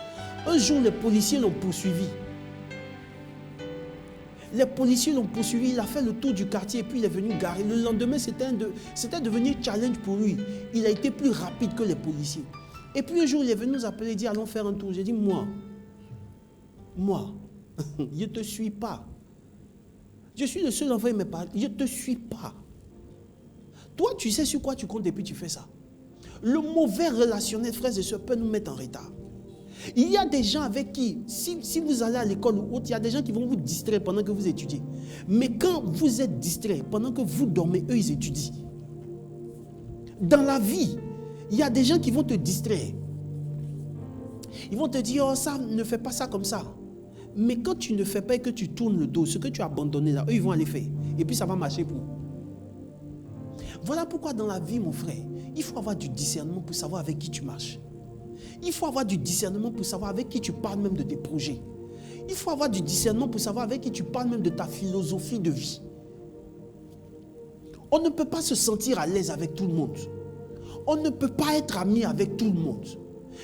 Un jour, les policiers l'ont poursuivi. Les policiers l'ont poursuivi, il a fait le tour du quartier et puis il est venu garer. Le lendemain, c'était devenu challenge pour lui. Il a été plus rapide que les policiers. Et puis un jour, il est venu nous appeler et dire, allons faire un tour. J'ai dit, moi, je ne te suis pas. Je suis le seul enfant de mes parents. Je ne te suis pas. Toi, tu sais sur quoi tu comptes et puis tu fais ça. Le mauvais relationnel, frères et sœurs, peut nous mettre en retard. Il y a des gens avec qui, si vous allez à l'école ou autre, il y a des gens qui vont vous distraire pendant que vous étudiez. Mais quand vous êtes distrait, pendant que vous dormez, eux, ils étudient. Dans la vie, il y a des gens qui vont te distraire. Ils vont te dire, oh, ça, ne fais pas ça comme ça. Mais quand tu ne fais pas et que tu tournes le dos, ce que tu as abandonné là, eux, ils vont aller faire. Et puis ça va marcher pour eux. Voilà pourquoi dans la vie, mon frère, il faut avoir du discernement pour savoir avec qui tu marches. Il faut avoir du discernement pour savoir avec qui tu parles même de tes projets. Il faut avoir du discernement pour savoir avec qui tu parles même de ta philosophie de vie. On ne peut pas se sentir à l'aise avec tout le monde. On ne peut pas être ami avec tout le monde.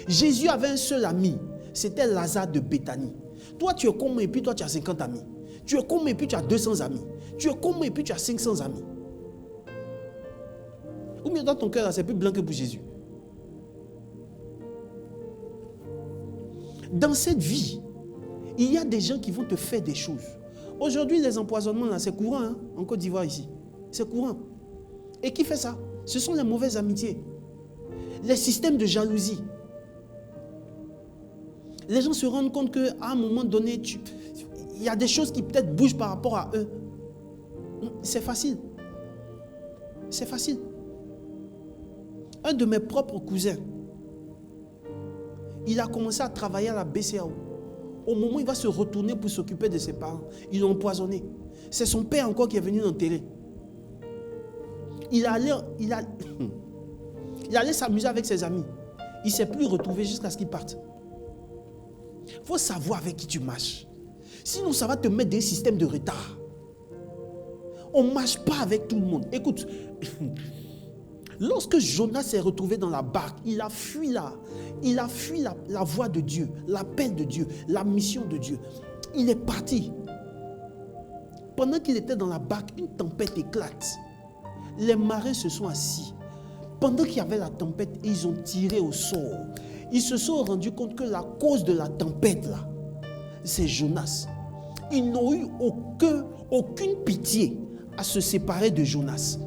Jésus avait un seul ami, c'était Lazare de Béthanie. Toi, tu es comme moi et puis toi, tu as 50 amis. Tu es comme moi et puis tu as 200 amis. Tu es comme moi et puis tu as 500 amis. Ou bien dans ton cœur, c'est plus blanc que pour Jésus. Dans cette vie, il y a des gens qui vont te faire des choses. Aujourd'hui, les empoisonnements, là, c'est courant hein, en Côte d'Ivoire ici. C'est courant. Et qui fait ça? Ce sont les mauvaises amitiés. Les systèmes de jalousie. Les gens se rendent compte qu'à un moment donné, il y a des choses qui peut-être bougent par rapport à eux. C'est facile. C'est facile. Un de mes propres cousins, il a commencé à travailler à la BCAO. Au moment où il va se retourner pour s'occuper de ses parents, ils l'ont empoisonné. C'est son père encore qui est venu l'enterrer. Il allait s'amuser avec ses amis. Il ne s'est plus retrouvé jusqu'à ce qu'il parte. Il faut savoir avec qui tu marches. Sinon, ça va te mettre des systèmes de retard. On ne marche pas avec tout le monde. Écoute, lorsque Jonas s'est retrouvé dans la barque, il a fui la voix de Dieu, l'appel de Dieu, la mission de Dieu. Il est parti. Pendant qu'il était dans la barque, une tempête éclate. Les marins se sont assis. Pendant qu'il y avait la tempête, ils ont tiré au sort. Ils se sont rendus compte que la cause de la tempête, là, c'est Jonas. Ils n'ont eu aucune pitié à se séparer de Jonas.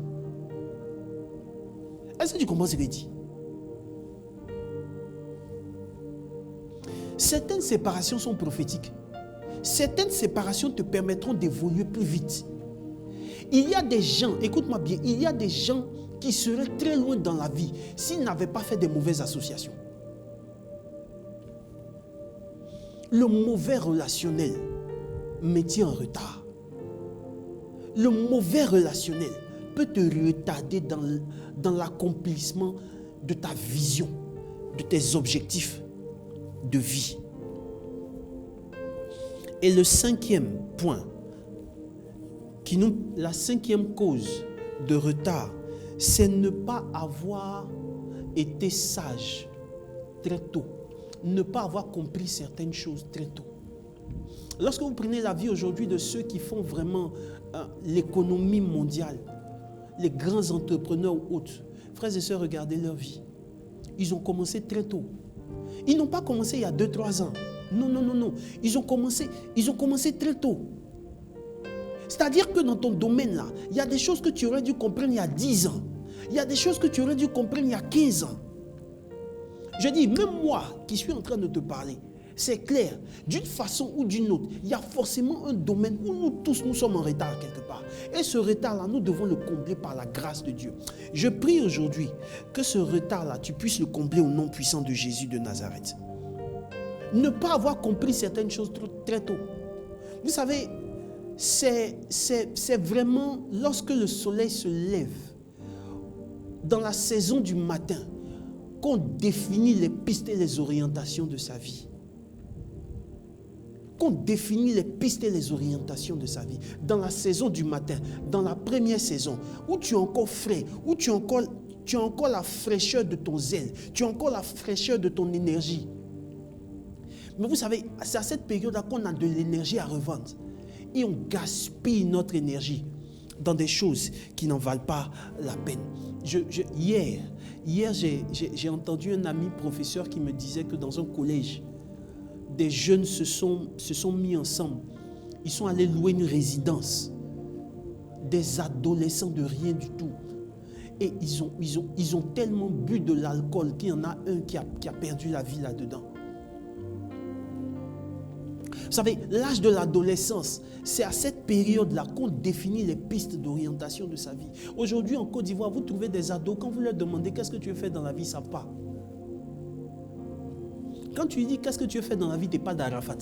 Est-ce que tu comprends ce que je dis? Certaines séparations sont prophétiques. Certaines séparations te permettront d'évoluer plus vite. Il y a des gens, écoute-moi bien, il y a des gens qui seraient très loin dans la vie s'ils n'avaient pas fait de mauvaises associations. Le mauvais relationnel me tient en retard. Le mauvais relationnel peut te retarder dans l'accomplissement de ta vision, de tes objectifs de vie. Et le cinquième point, la cinquième cause de retard, c'est ne pas avoir été sage très tôt, ne pas avoir compris certaines choses très tôt. Lorsque vous prenez la vie aujourd'hui de ceux qui font vraiment l'économie mondiale, les grands entrepreneurs ou autres, frères et sœurs, regardez leur vie. Ils ont commencé très tôt. Ils n'ont pas commencé il y a 2-3 ans. Non, non, non, non. Ils ont commencé très tôt. C'est-à-dire que dans ton domaine là, il y a des choses que tu aurais dû comprendre il y a 10 ans. Il y a des choses que tu aurais dû comprendre il y a 15 ans. Je dis, même moi qui suis en train de te parler, c'est clair, d'une façon ou d'une autre, il y a forcément un domaine où nous tous, nous sommes en retard quelque part. Et ce retard-là, nous devons le combler par la grâce de Dieu. Je prie aujourd'hui que ce retard-là, tu puisses le combler au nom puissant de Jésus de Nazareth. Ne pas avoir compris certaines choses très tôt. Vous savez, c'est vraiment lorsque le soleil se lève, dans la saison du matin, qu'on définit les pistes et les orientations de sa vie. Qu'on définit les pistes et les orientations de sa vie. Dans la saison du matin, dans la première saison, où tu es encore frais, où tu as encore la fraîcheur de ton zèle, tu as encore la fraîcheur de ton énergie. Mais vous savez, c'est à cette période-là qu'on a de l'énergie à revendre. Et on gaspille notre énergie dans des choses qui n'en valent pas la peine. Hier, j'ai entendu un ami professeur qui me disait que dans un collège, des jeunes se sont mis ensemble. Ils sont allés louer une résidence. Des adolescents de rien du tout. Et ils ont tellement bu de l'alcool qu'il y en a un qui a perdu la vie là-dedans. Vous savez, l'âge de l'adolescence, c'est à cette période-là qu'on définit les pistes d'orientation de sa vie. Aujourd'hui, en Côte d'Ivoire, vous trouvez des ados, quand vous leur demandez qu'est-ce que tu veux faire dans la vie, ils ne savent pas. Quand tu lui dis qu'est-ce que tu veux faire dans la vie, tu n'es pas d'Arafat.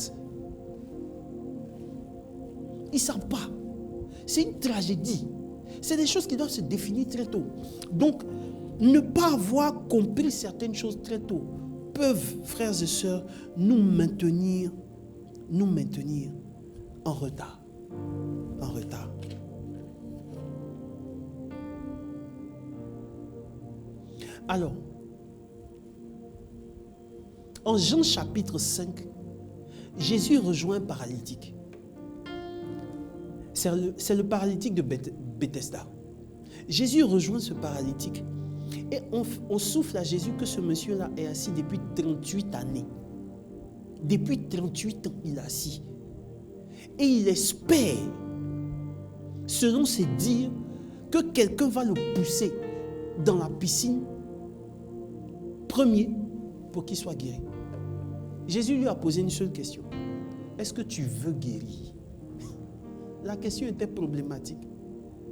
Ils ne savent pas. C'est une tragédie. C'est des choses qui doivent se définir très tôt. Donc, ne pas avoir compris certaines choses très tôt peuvent, frères et sœurs, nous maintenir en retard. En retard. Alors, en Jean chapitre 5, Jésus rejoint un paralytique. C'est le paralytique de Bethesda. Jésus rejoint ce paralytique et on souffle à Jésus que ce monsieur-là est assis depuis 38 années. Depuis 38 ans, il est assis. Et il espère, selon ses dires, que quelqu'un va le pousser dans la piscine premier pour qu'il soit guéri. Jésus lui a posé une seule question. Est-ce que tu veux guérir? La question était problématique.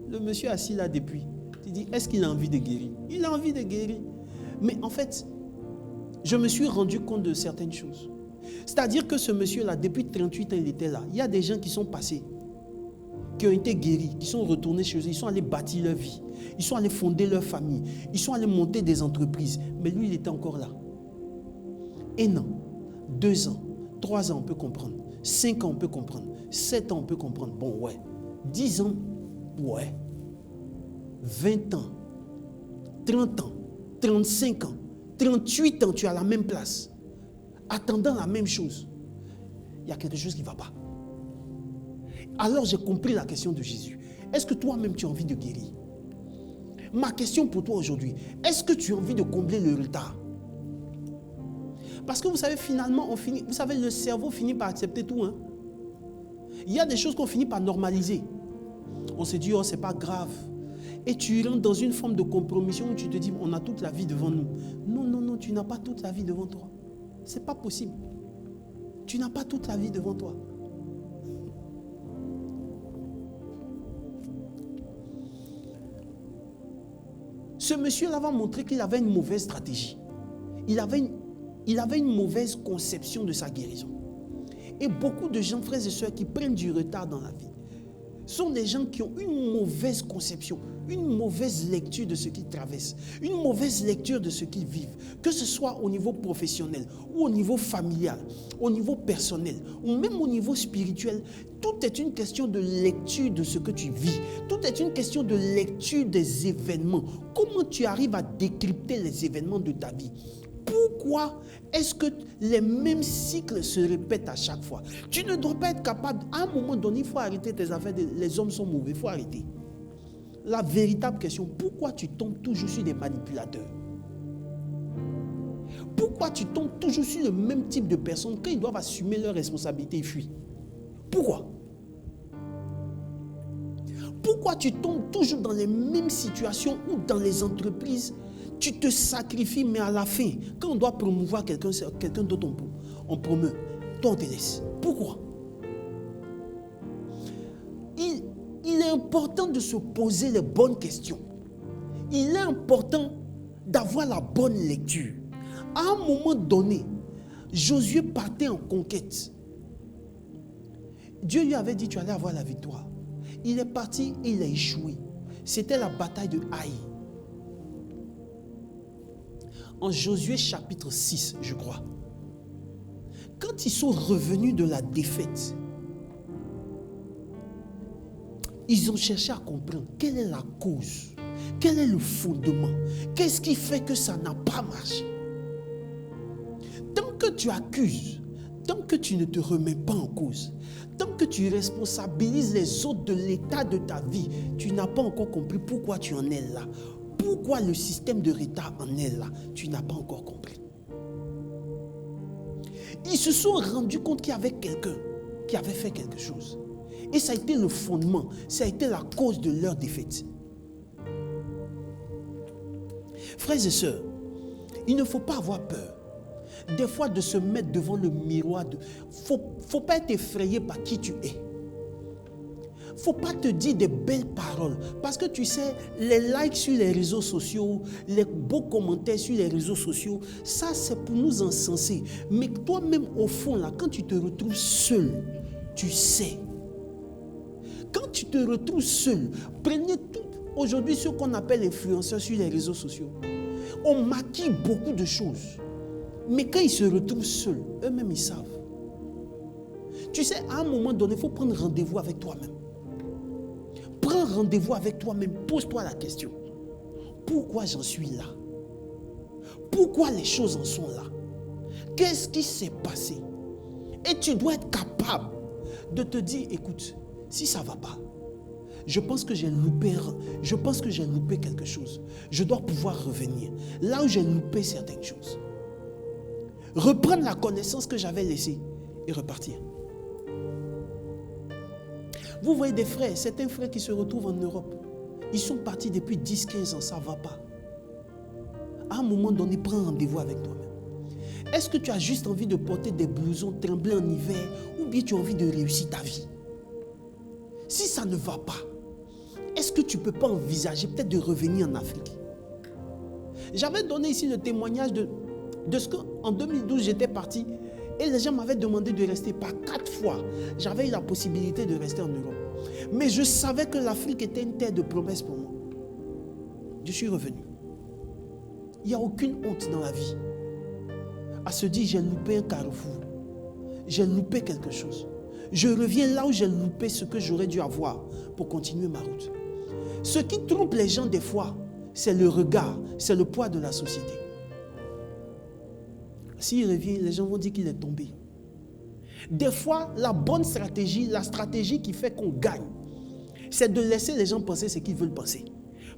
Le monsieur assis là depuis. Tu dis, est-ce qu'il a envie de guérir? Il a envie de guérir. Mais en fait, je me suis rendu compte de certaines choses. C'est-à-dire que ce monsieur-là, depuis 38 ans, il était là. Il y a des gens qui sont passés, qui ont été guéris, qui sont retournés chez eux, ils sont allés bâtir leur vie. Ils sont allés fonder leur famille. Ils sont allés monter des entreprises. Mais lui, il était encore là. 1 an, 2 ans, 3 ans, on peut comprendre. 5 ans, on peut comprendre. 7 ans, on peut comprendre. Bon, ouais. 10 ans, ouais. 20 ans, 30 ans, 35 ans, 38 ans, tu es à la même place. Attendant la même chose. Il y a quelque chose qui ne va pas. Alors j'ai compris la question de Jésus. Est-ce que toi-même tu as envie de guérir? Ma question pour toi aujourd'hui, est-ce que tu as envie de combler le retard? Parce que vous savez, finalement, vous savez, le cerveau finit par accepter tout. Hein? Il y a des choses qu'on finit par normaliser. On se dit, oh, c'est pas grave. Et tu rentres dans une forme de compromission où tu te dis, on a toute la vie devant nous. Non, non, non, tu n'as pas toute la vie devant toi. C'est pas possible. Tu n'as pas toute la vie devant toi. Ce monsieur-là va montrer qu'il avait une mauvaise stratégie. Il avait une mauvaise conception de sa guérison. Et beaucoup de gens, frères et sœurs, qui prennent du retard dans la vie, sont des gens qui ont une mauvaise conception, une mauvaise lecture de ce qu'ils traversent, une mauvaise lecture de ce qu'ils vivent, que ce soit au niveau professionnel ou au niveau familial, au niveau personnel ou même au niveau spirituel. Tout est une question de lecture de ce que tu vis. Tout est une question de lecture des événements. Comment tu arrives à décrypter les événements de ta vie? Pourquoi est-ce que les mêmes cycles se répètent à chaque fois? Tu ne dois pas être capable, à un moment donné, il faut arrêter tes affaires, les hommes sont mauvais, il faut arrêter. La véritable question, pourquoi tu tombes toujours sur des manipulateurs? Pourquoi tu tombes toujours sur le même type de personnes quand ils doivent assumer leurs responsabilités et fuient? Pourquoi? Pourquoi tu tombes toujours dans les mêmes situations ou dans les entreprises? Tu te sacrifies, mais à la fin, quand on doit promouvoir quelqu'un d'autre, on promeut. Toi, on te laisse. Pourquoi? Il est important de se poser les bonnes questions. Il est important d'avoir la bonne lecture. À un moment donné, Josué partait en conquête. Dieu lui avait dit, tu allais avoir la victoire. Il est parti et il a échoué. C'était la bataille de Haï. En Josué chapitre 6, je crois. Quand ils sont revenus de la défaite, ils ont cherché à comprendre quelle est la cause, quel est le fondement, qu'est-ce qui fait que ça n'a pas marché. Tant que tu accuses, tant que tu ne te remets pas en cause, tant que tu responsabilises les autres de l'état de ta vie, tu n'as pas encore compris pourquoi tu en es là. Pourquoi le système de retard en est là, tu n'as pas encore compris. Ils se sont rendus compte qu'il y avait quelqu'un qui avait fait quelque chose. Et ça a été le fondement, ça a été la cause de leur défaite. Frères et sœurs, il ne faut pas avoir peur. Des fois de se mettre devant le miroir. Faut pas être effrayé par qui tu es. Faut pas te dire des belles paroles. Parce que tu sais, les likes sur les réseaux sociaux, les beaux commentaires sur les réseaux sociaux, ça c'est pour nous encenser. Mais toi-même au fond là, quand tu te retrouves seul, tu sais Quand tu te retrouves seul, prenez tout. Aujourd'hui, ce qu'on appelle influenceurs sur les réseaux sociaux, on maquille beaucoup de choses. Mais quand ils se retrouvent seuls, eux-mêmes, ils savent. Tu sais, à un moment donné, il faut prendre rendez-vous avec toi-même. Prends rendez-vous avec toi-même. Pose-toi la question. Pourquoi j'en suis là? Pourquoi les choses en sont là? Qu'est-ce qui s'est passé? Et tu dois être capable de te dire, écoute, si ça ne va pas, je pense que j'ai loupé quelque chose. Je dois pouvoir revenir. Là où j'ai loupé certaines choses. Reprendre la connaissance que j'avais laissée et repartir. Vous voyez des frères, certains frères qui se retrouvent en Europe. Ils sont partis depuis 10-15 ans, ça ne va pas. À un moment donné, prends rendez-vous avec toi-même. Est-ce que tu as juste envie de porter des blousons tremblés en hiver ou bien tu as envie de réussir ta vie? Si ça ne va pas, est-ce que tu ne peux pas envisager peut-être de revenir en Afrique? J'avais donné ici le témoignage de ce qu'en 2012, j'étais parti et les gens m'avaient demandé de rester. Par 4 fois, j'avais eu la possibilité de rester en Europe. Mais je savais que l'Afrique était une terre de promesses pour moi. Je suis revenu. Il n'y a aucune honte dans la vie à se dire j'ai loupé un carrefour. J'ai loupé quelque chose. Je reviens là où j'ai loupé ce que j'aurais dû avoir pour continuer ma route. Ce qui trompe les gens des fois, c'est le regard, c'est le poids de la société. S'il revient, les gens vont dire qu'il est tombé. Des fois, la bonne stratégie, la stratégie qui fait qu'on gagne, c'est de laisser les gens penser ce qu'ils veulent penser.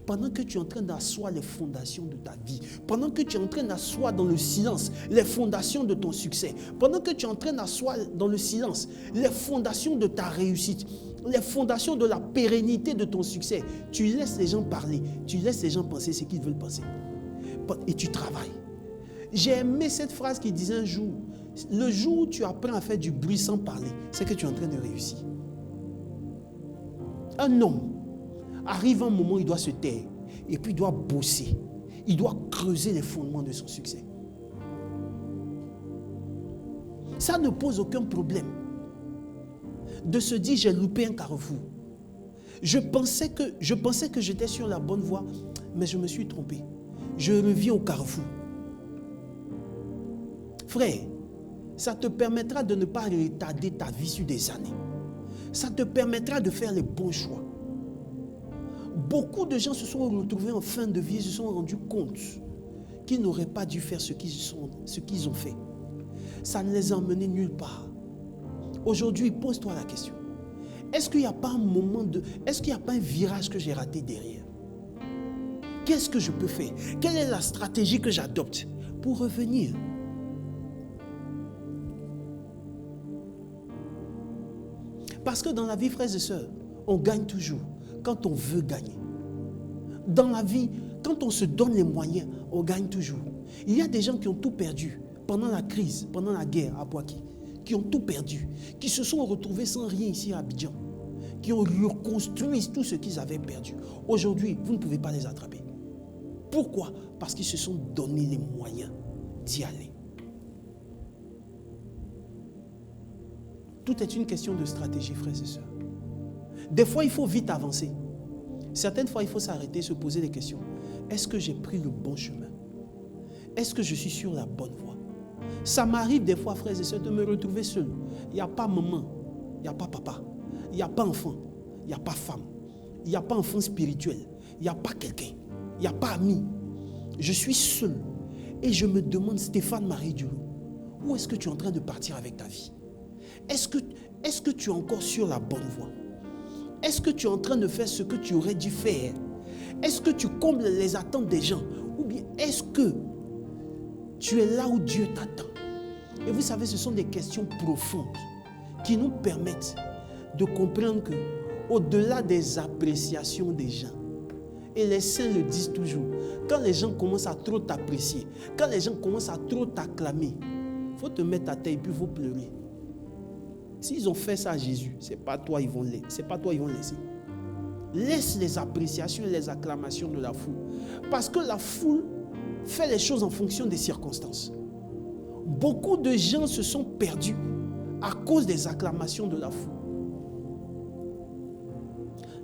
Pendant que tu es en train d'asseoir les fondations de ta vie, pendant que tu es en train d'asseoir dans le silence les fondations de ton succès, pendant que tu es en train d'asseoir dans le silence les fondations de ta réussite, les fondations de la pérennité de ton succès, tu laisses les gens parler, tu laisses les gens penser ce qu'ils veulent penser. Et tu travailles. J'ai aimé cette phrase qui disait un jour, le jour où tu apprends à faire du bruit sans parler, c'est que tu es en train de réussir. Un homme arrive un moment où il doit se taire et puis il doit bosser. Il doit creuser les fondements de son succès. Ça ne pose aucun problème de se dire j'ai loupé un carrefour. Je pensais que j'étais sur la bonne voie, mais je me suis trompé. Je reviens au carrefour. Frère, ça te permettra de ne pas retarder ta vie sur des années. Ça te permettra de faire les bons choix. Beaucoup de gens se sont retrouvés en fin de vie et se sont rendus compte qu'ils n'auraient pas dû faire ce qu'ils ont fait. Ça ne les a emmenés nulle part. Aujourd'hui, pose-toi la question. Est-ce qu'il n'y a pas un virage que j'ai raté derrière? Qu'est-ce que je peux faire? Quelle est la stratégie que j'adopte pour revenir? Parce que dans la vie, frères et sœurs, on gagne toujours quand on veut gagner. Dans la vie, quand on se donne les moyens, on gagne toujours. Il y a des gens qui ont tout perdu pendant la crise, pendant la guerre à Bouaki, qui ont tout perdu, qui se sont retrouvés sans rien ici à Abidjan, qui ont reconstruit tout ce qu'ils avaient perdu. Aujourd'hui, vous ne pouvez pas les attraper. Pourquoi? Parce qu'ils se sont donné les moyens d'y aller. Tout est une question de stratégie, frères et sœurs. Des fois, il faut vite avancer. Certaines fois, il faut s'arrêter, se poser des questions. Est-ce que j'ai pris le bon chemin? Est-ce que je suis sur la bonne voie? Ça m'arrive des fois, frères et sœurs, de me retrouver seul. Il n'y a pas maman, il n'y a pas papa, il n'y a pas enfant, il n'y a pas femme, il n'y a pas enfant spirituel, il n'y a pas quelqu'un, il n'y a pas ami. Je suis seul. Et je me demande, Stéphane Marie Dioulou, où est-ce que tu es en train de partir avec ta vie? Est-ce que tu es encore sur la bonne voie? Est-ce que tu es en train de faire ce que tu aurais dû faire? Est-ce que tu combles les attentes des gens? Ou bien est-ce que tu es là où Dieu t'attend? Et vous savez, ce sont des questions profondes qui nous permettent de comprendre que au-delà des appréciations des gens, et les saints le disent toujours, quand les gens commencent à trop t'apprécier, quand les gens commencent à trop t'acclamer, il faut te mettre à terre et puis il faut pleurer. S'ils ont fait ça à Jésus, ce n'est pas toi ils vont laisser. Laisse les appréciations et les acclamations de la foule. Parce que la foule fait les choses en fonction des circonstances. Beaucoup de gens se sont perdus à cause des acclamations de la foule.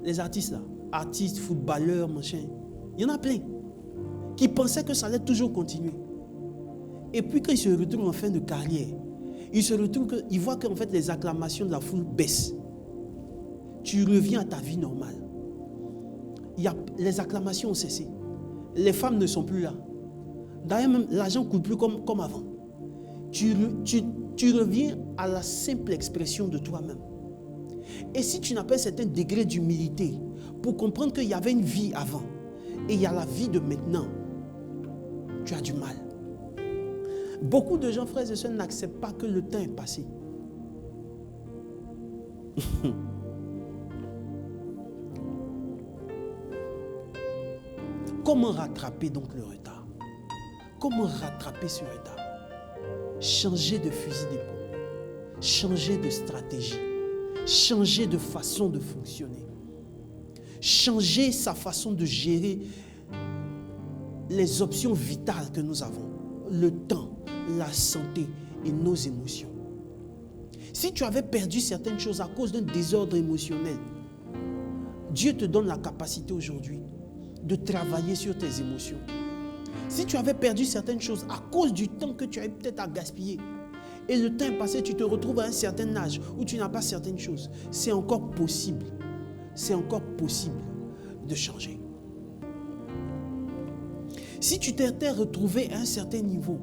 les artistes là, artistes, footballeurs, machin, il y en a plein qui pensaient que ça allait toujours continuer. Et puis quand ils se retrouvent en fin de carrière, ils voient qu'en fait les acclamations de la foule baissent. Tu reviens à ta vie normale. Les acclamations ont cessé. Les femmes ne sont plus là. D'ailleurs, même l'argent ne coule plus comme avant. Tu reviens à la simple expression de toi-même. Et si tu n'as pas un certain degré d'humilité pour comprendre qu'il y avait une vie avant et il y a la vie de maintenant, tu as du mal. Beaucoup de gens, frères et sœurs, n'acceptent pas que le temps est passé. Comment rattraper donc le retard? Comment rattraper ce retard? Changer de fusil d'épaule, changer de stratégie, changer de façon de fonctionner, changer sa façon de gérer les options vitales que nous avons, le temps, la santé et nos émotions. Si tu avais perdu certaines choses à cause d'un désordre émotionnel, Dieu te donne la capacité aujourd'hui de travailler sur tes émotions. Si tu avais perdu certaines choses à cause du temps que tu avais peut-être à gaspiller, et le temps est passé, tu te retrouves à un certain âge où tu n'as pas certaines choses, c'est encore possible. C'est encore possible de changer. Si tu t'étais retrouvé à un certain niveau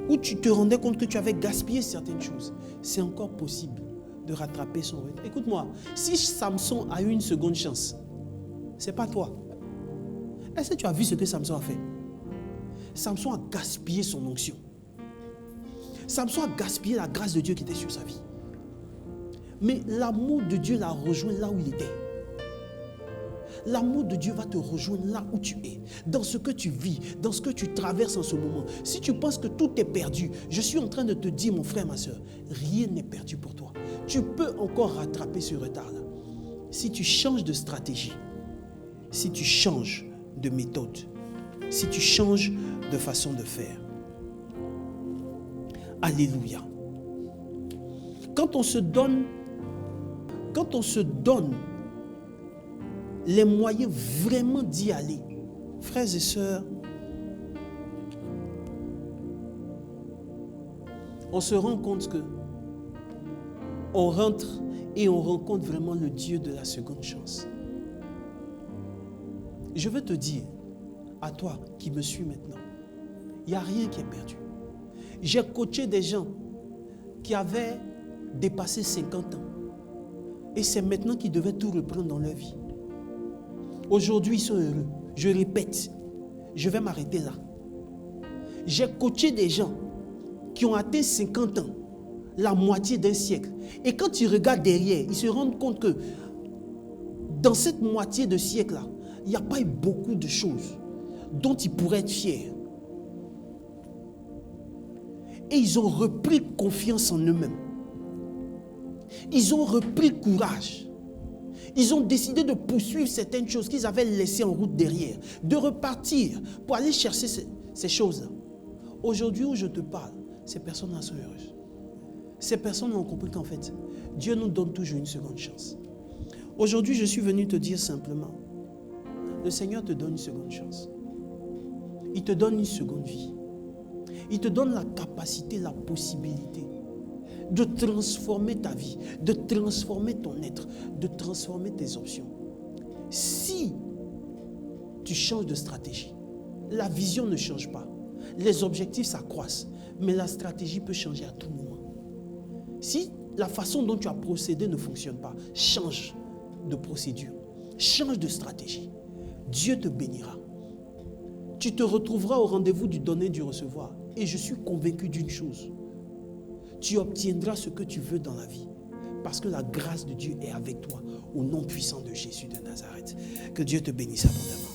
où tu te rendais compte que tu avais gaspillé certaines choses, c'est encore possible de rattraper son retard. Écoute-moi, si Samson a eu une seconde chance, c'est pas toi. Est-ce que tu as vu ce que Samson a fait? Samson a gaspillé son onction. Samson a gaspillé la grâce de Dieu qui était sur sa vie. Mais l'amour de Dieu l'a rejoint là où il était. L'amour de Dieu va te rejoindre là où tu es, dans ce que tu vis, dans ce que tu traverses en ce moment. Si tu penses que tout est perdu, je suis en train de te dire, mon frère, ma soeur, rien n'est perdu pour toi. Tu peux encore rattraper ce retard-là. Si tu changes de stratégie, si tu changes de méthode, si tu changes de façon de faire. Alléluia. Quand on se donne les moyens vraiment d'y aller, frères et sœurs, on se rend compte que on rentre et on rencontre vraiment le Dieu de la seconde chance. Je veux te dire, à toi qui me suis maintenant, il n'y a rien qui est perdu. J'ai coaché des gens qui avaient dépassé 50 ans. Et c'est maintenant qu'ils devaient tout reprendre dans leur vie. Aujourd'hui, ils sont heureux. Je répète, je vais m'arrêter là. J'ai coaché des gens qui ont atteint 50 ans, la moitié d'un siècle. Et quand ils regardent derrière, ils se rendent compte que dans cette moitié de siècle-là, il n'y a pas eu beaucoup de choses dont ils pourraient être fiers. Et ils ont repris confiance en eux-mêmes. Ils ont repris courage. Ils ont décidé de poursuivre certaines choses qu'ils avaient laissées en route derrière, de repartir pour aller chercher ces choses-là. Aujourd'hui où je te parle, ces personnes-là sont heureuses. Ces personnes ont compris qu'en fait, Dieu nous donne toujours une seconde chance. Aujourd'hui, je suis venu te dire simplement, le Seigneur te donne une seconde chance. Il te donne une seconde vie. Il te donne la capacité, la possibilité de transformer ta vie, de transformer ton être, de transformer tes options. Si tu changes de stratégie, la vision ne change pas. Les objectifs s'accroissent, mais la stratégie peut changer à tout moment. Si la façon dont tu as procédé ne fonctionne pas, change de procédure, change de stratégie. Dieu te bénira. Tu te retrouveras au rendez-vous du donner et du recevoir. Et je suis convaincu d'une chose. Tu obtiendras ce que tu veux dans la vie. Parce que la grâce de Dieu est avec toi. Au nom puissant de Jésus de Nazareth. Que Dieu te bénisse abondamment.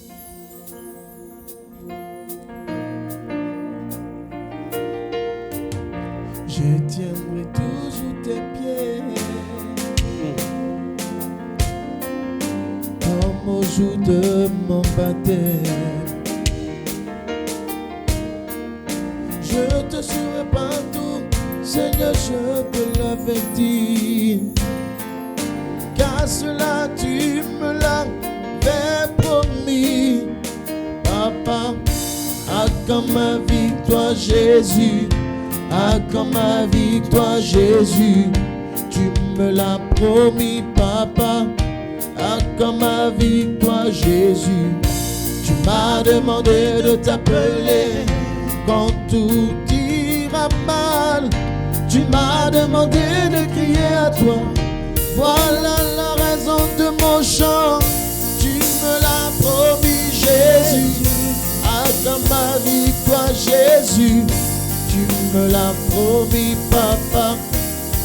Je tiendrai toujours tes pieds. Comme au jour de mon baptême. Je te suivrai partout, Seigneur, je te l'avais dit. Car grâce-là, tu me l'avais promis. Papa, à quand ma victoire, Jésus? À quand ma victoire, Jésus? Tu me l'as promis, papa. À quand ma victoire, Jésus? Tu m'as demandé de t'appeler quand tout ira mal. Tu m'as demandé de crier à toi. Voilà la raison de mon chant. Tu me l'as promis, Jésus. À quand ma victoire, Jésus? Tu me l'as promis, papa.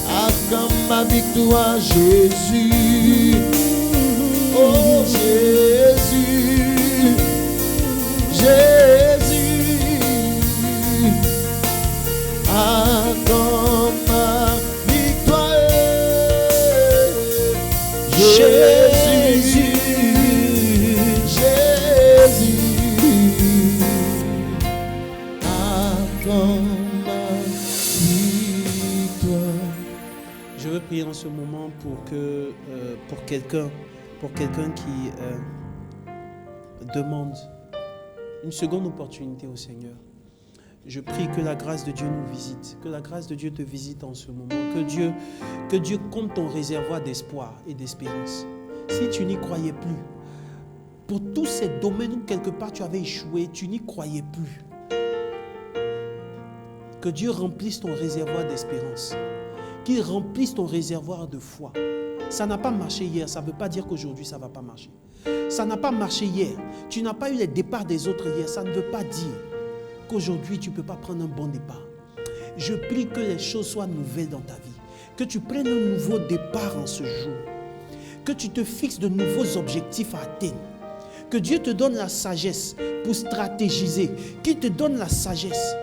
À quand ma victoire, Jésus? Oh Jésus, Jésus. À quand ma victoire, Jésus, Jésus. À quand ma victoire? Je veux prier en ce moment pour quelqu'un qui demande une seconde opportunité au Seigneur. Je prie que la grâce de Dieu nous visite, que la grâce de Dieu te visite en ce moment, que Dieu compte ton réservoir d'espoir et d'espérance. Si tu n'y croyais plus, pour tous ces domaines où quelque part tu avais échoué, tu n'y croyais plus, que Dieu remplisse ton réservoir d'espérance, qu'il remplisse ton réservoir de foi. Ça n'a pas marché hier, ça ne veut pas dire qu'aujourd'hui ça ne va pas marcher. Ça n'a pas marché hier, tu n'as pas eu les départs des autres hier, ça ne veut pas dire qu'aujourd'hui tu ne peux pas prendre un bon départ. Je prie que les choses soient nouvelles dans ta vie, que tu prennes un nouveau départ en ce jour, que tu te fixes de nouveaux objectifs à atteindre, que Dieu te donne la sagesse pour stratégiser, qu'il te donne la sagesse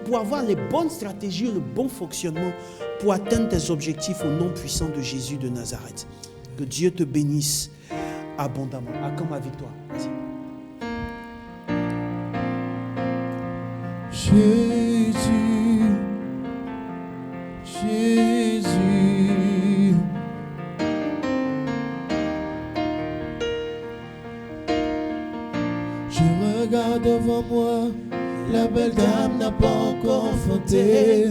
pour avoir les bonnes stratégies et le bon fonctionnement pour atteindre tes objectifs au nom puissant de Jésus de Nazareth. Que Dieu te bénisse abondamment. À quand ma victoire? Vas-y. Jésus, Jésus, je regarde devant moi, la belle dame n'a pas encore enfanté.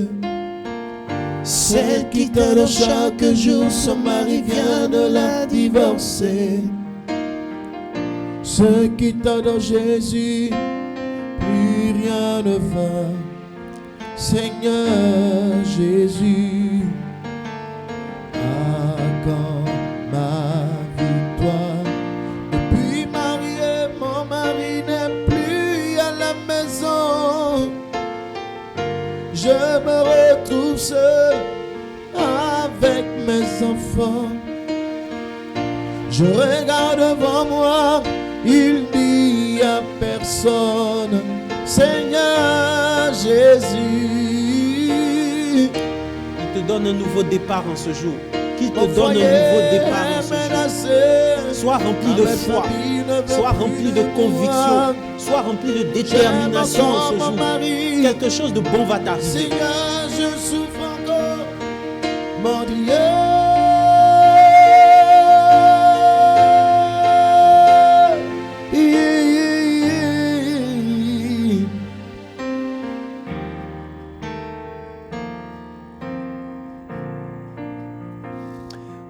Celle qui t'adore chaque jour, son mari vient de la divorcer. Ceux qui t'adorent, Jésus, plus rien ne va. Seigneur Jésus, à quand ma victoire? Depuis marié, mon mari n'est plus à la maison. Je me retrouve seul avec mes enfants. Je regarde devant moi, il n'y a personne. Seigneur Jésus, il te donne un nouveau départ en ce jour. Qu'il te donne un nouveau départ en ce jour. Sois rempli de foi, sois rempli de conviction, sois rempli de détermination en ce jour. Quelque chose de bon va t'arriver. Seigneur, je souffre encore, mon Dieu.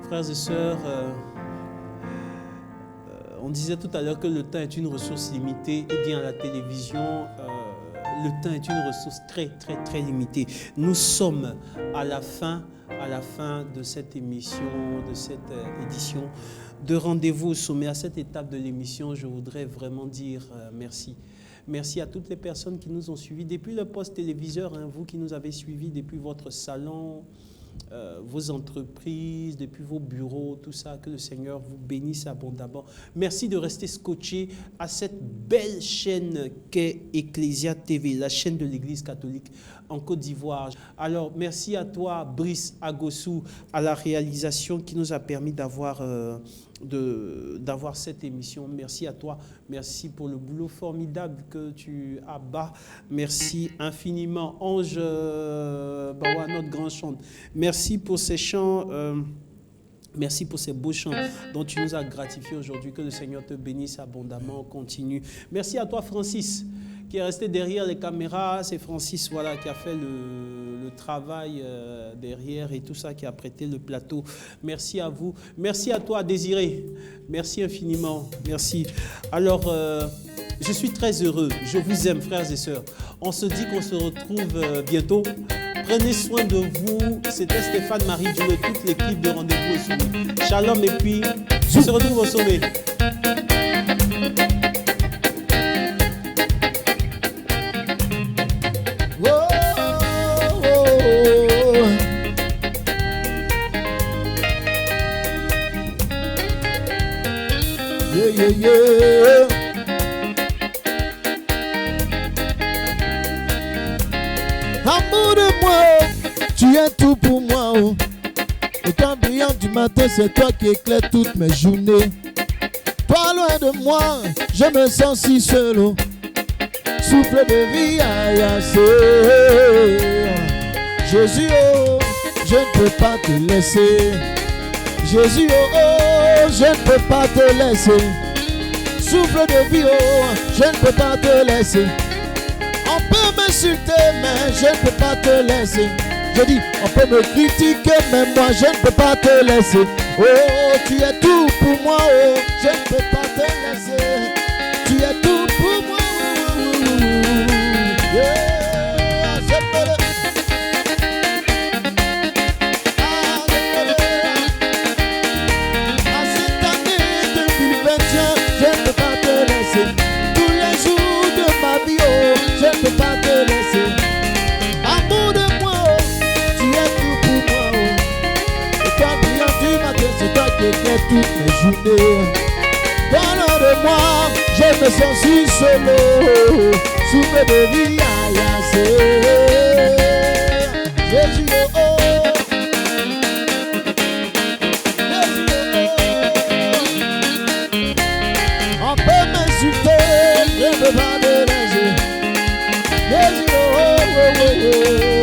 Frères et sœurs, on disait tout à l'heure que le temps est une ressource limitée. Eh bien, à la télévision, le temps est une ressource très, très, très limitée. Nous sommes à la fin de cette émission, de cette édition de Rendez-vous au sommet. À cette étape de l'émission, je voudrais vraiment dire merci. Merci à toutes les personnes qui nous ont suivis depuis le poste téléviseur, hein, vous qui nous avez suivis depuis votre salon, vos entreprises, depuis vos bureaux, tout ça, que le Seigneur vous bénisse abondamment. Merci de rester scotché à cette belle chaîne qu'est Ecclesia TV, la chaîne de l'Église catholique en Côte d'Ivoire. Alors, merci à toi, Brice Agossou, à la réalisation qui nous a permis d'avoir cette émission. Merci à toi. Merci pour le boulot formidable que tu abats. Merci infiniment. Ange Bawa, notre grand chant. Merci pour ces chants Merci pour ces beaux chants dont tu nous as gratifiés aujourd'hui. Que le Seigneur te bénisse abondamment. Continue. Merci à toi, Francis, qui est resté derrière les caméras. C'est Francis, voilà, qui a fait le travail derrière et tout ça, qui a prêté le plateau. Merci à vous. Merci à toi, Désiré. Merci infiniment. Merci. Alors, je suis très heureux. Je vous aime, frères et sœurs. On se dit qu'on se retrouve bientôt. Prenez soin de vous. C'était Stéphane Marie Dieu et toute l'équipe de Rendez-vous au sommet. Shalom et puis, on se retrouve au sommet. Yeah, yeah. Amour de moi, tu es tout pour moi. Oh. Le temps brillant du matin, c'est toi qui éclaires toutes mes journées. Toi loin de moi, je me sens si seul. Oh. Souffle de vie, aïe, aïe, Jésus, oh, je ne peux pas te laisser. Jésus, oh, oh, je ne peux pas te laisser. Souffle de vie, oh, je ne peux pas te laisser. On peut m'insulter, mais je ne peux pas te laisser. Je dis, on peut me critiquer, mais moi je ne peux pas te laisser. Oh, tu es tout pour moi, oh, je ne peux pas te laisser. Tu es tout pour moi, yeah, je peux le... À cette année 2021, je ne peux pas te laisser. Tous les jours de ma vie, oh, je ne peux pas te laisser. Amour de moi, oh, tu es tout pour moi, oh. Et quand brillant du matin, c'est toi qui éclaires toutes mes journées. Parlant de moi, je me sens si solo. Souffle de vie, aïe, aïe, Jésus, oh, oh. Jésus, oh, oh. On peut m'insulter, je ne peux pas te laisser. Jésus, oh, oh, oh, oh.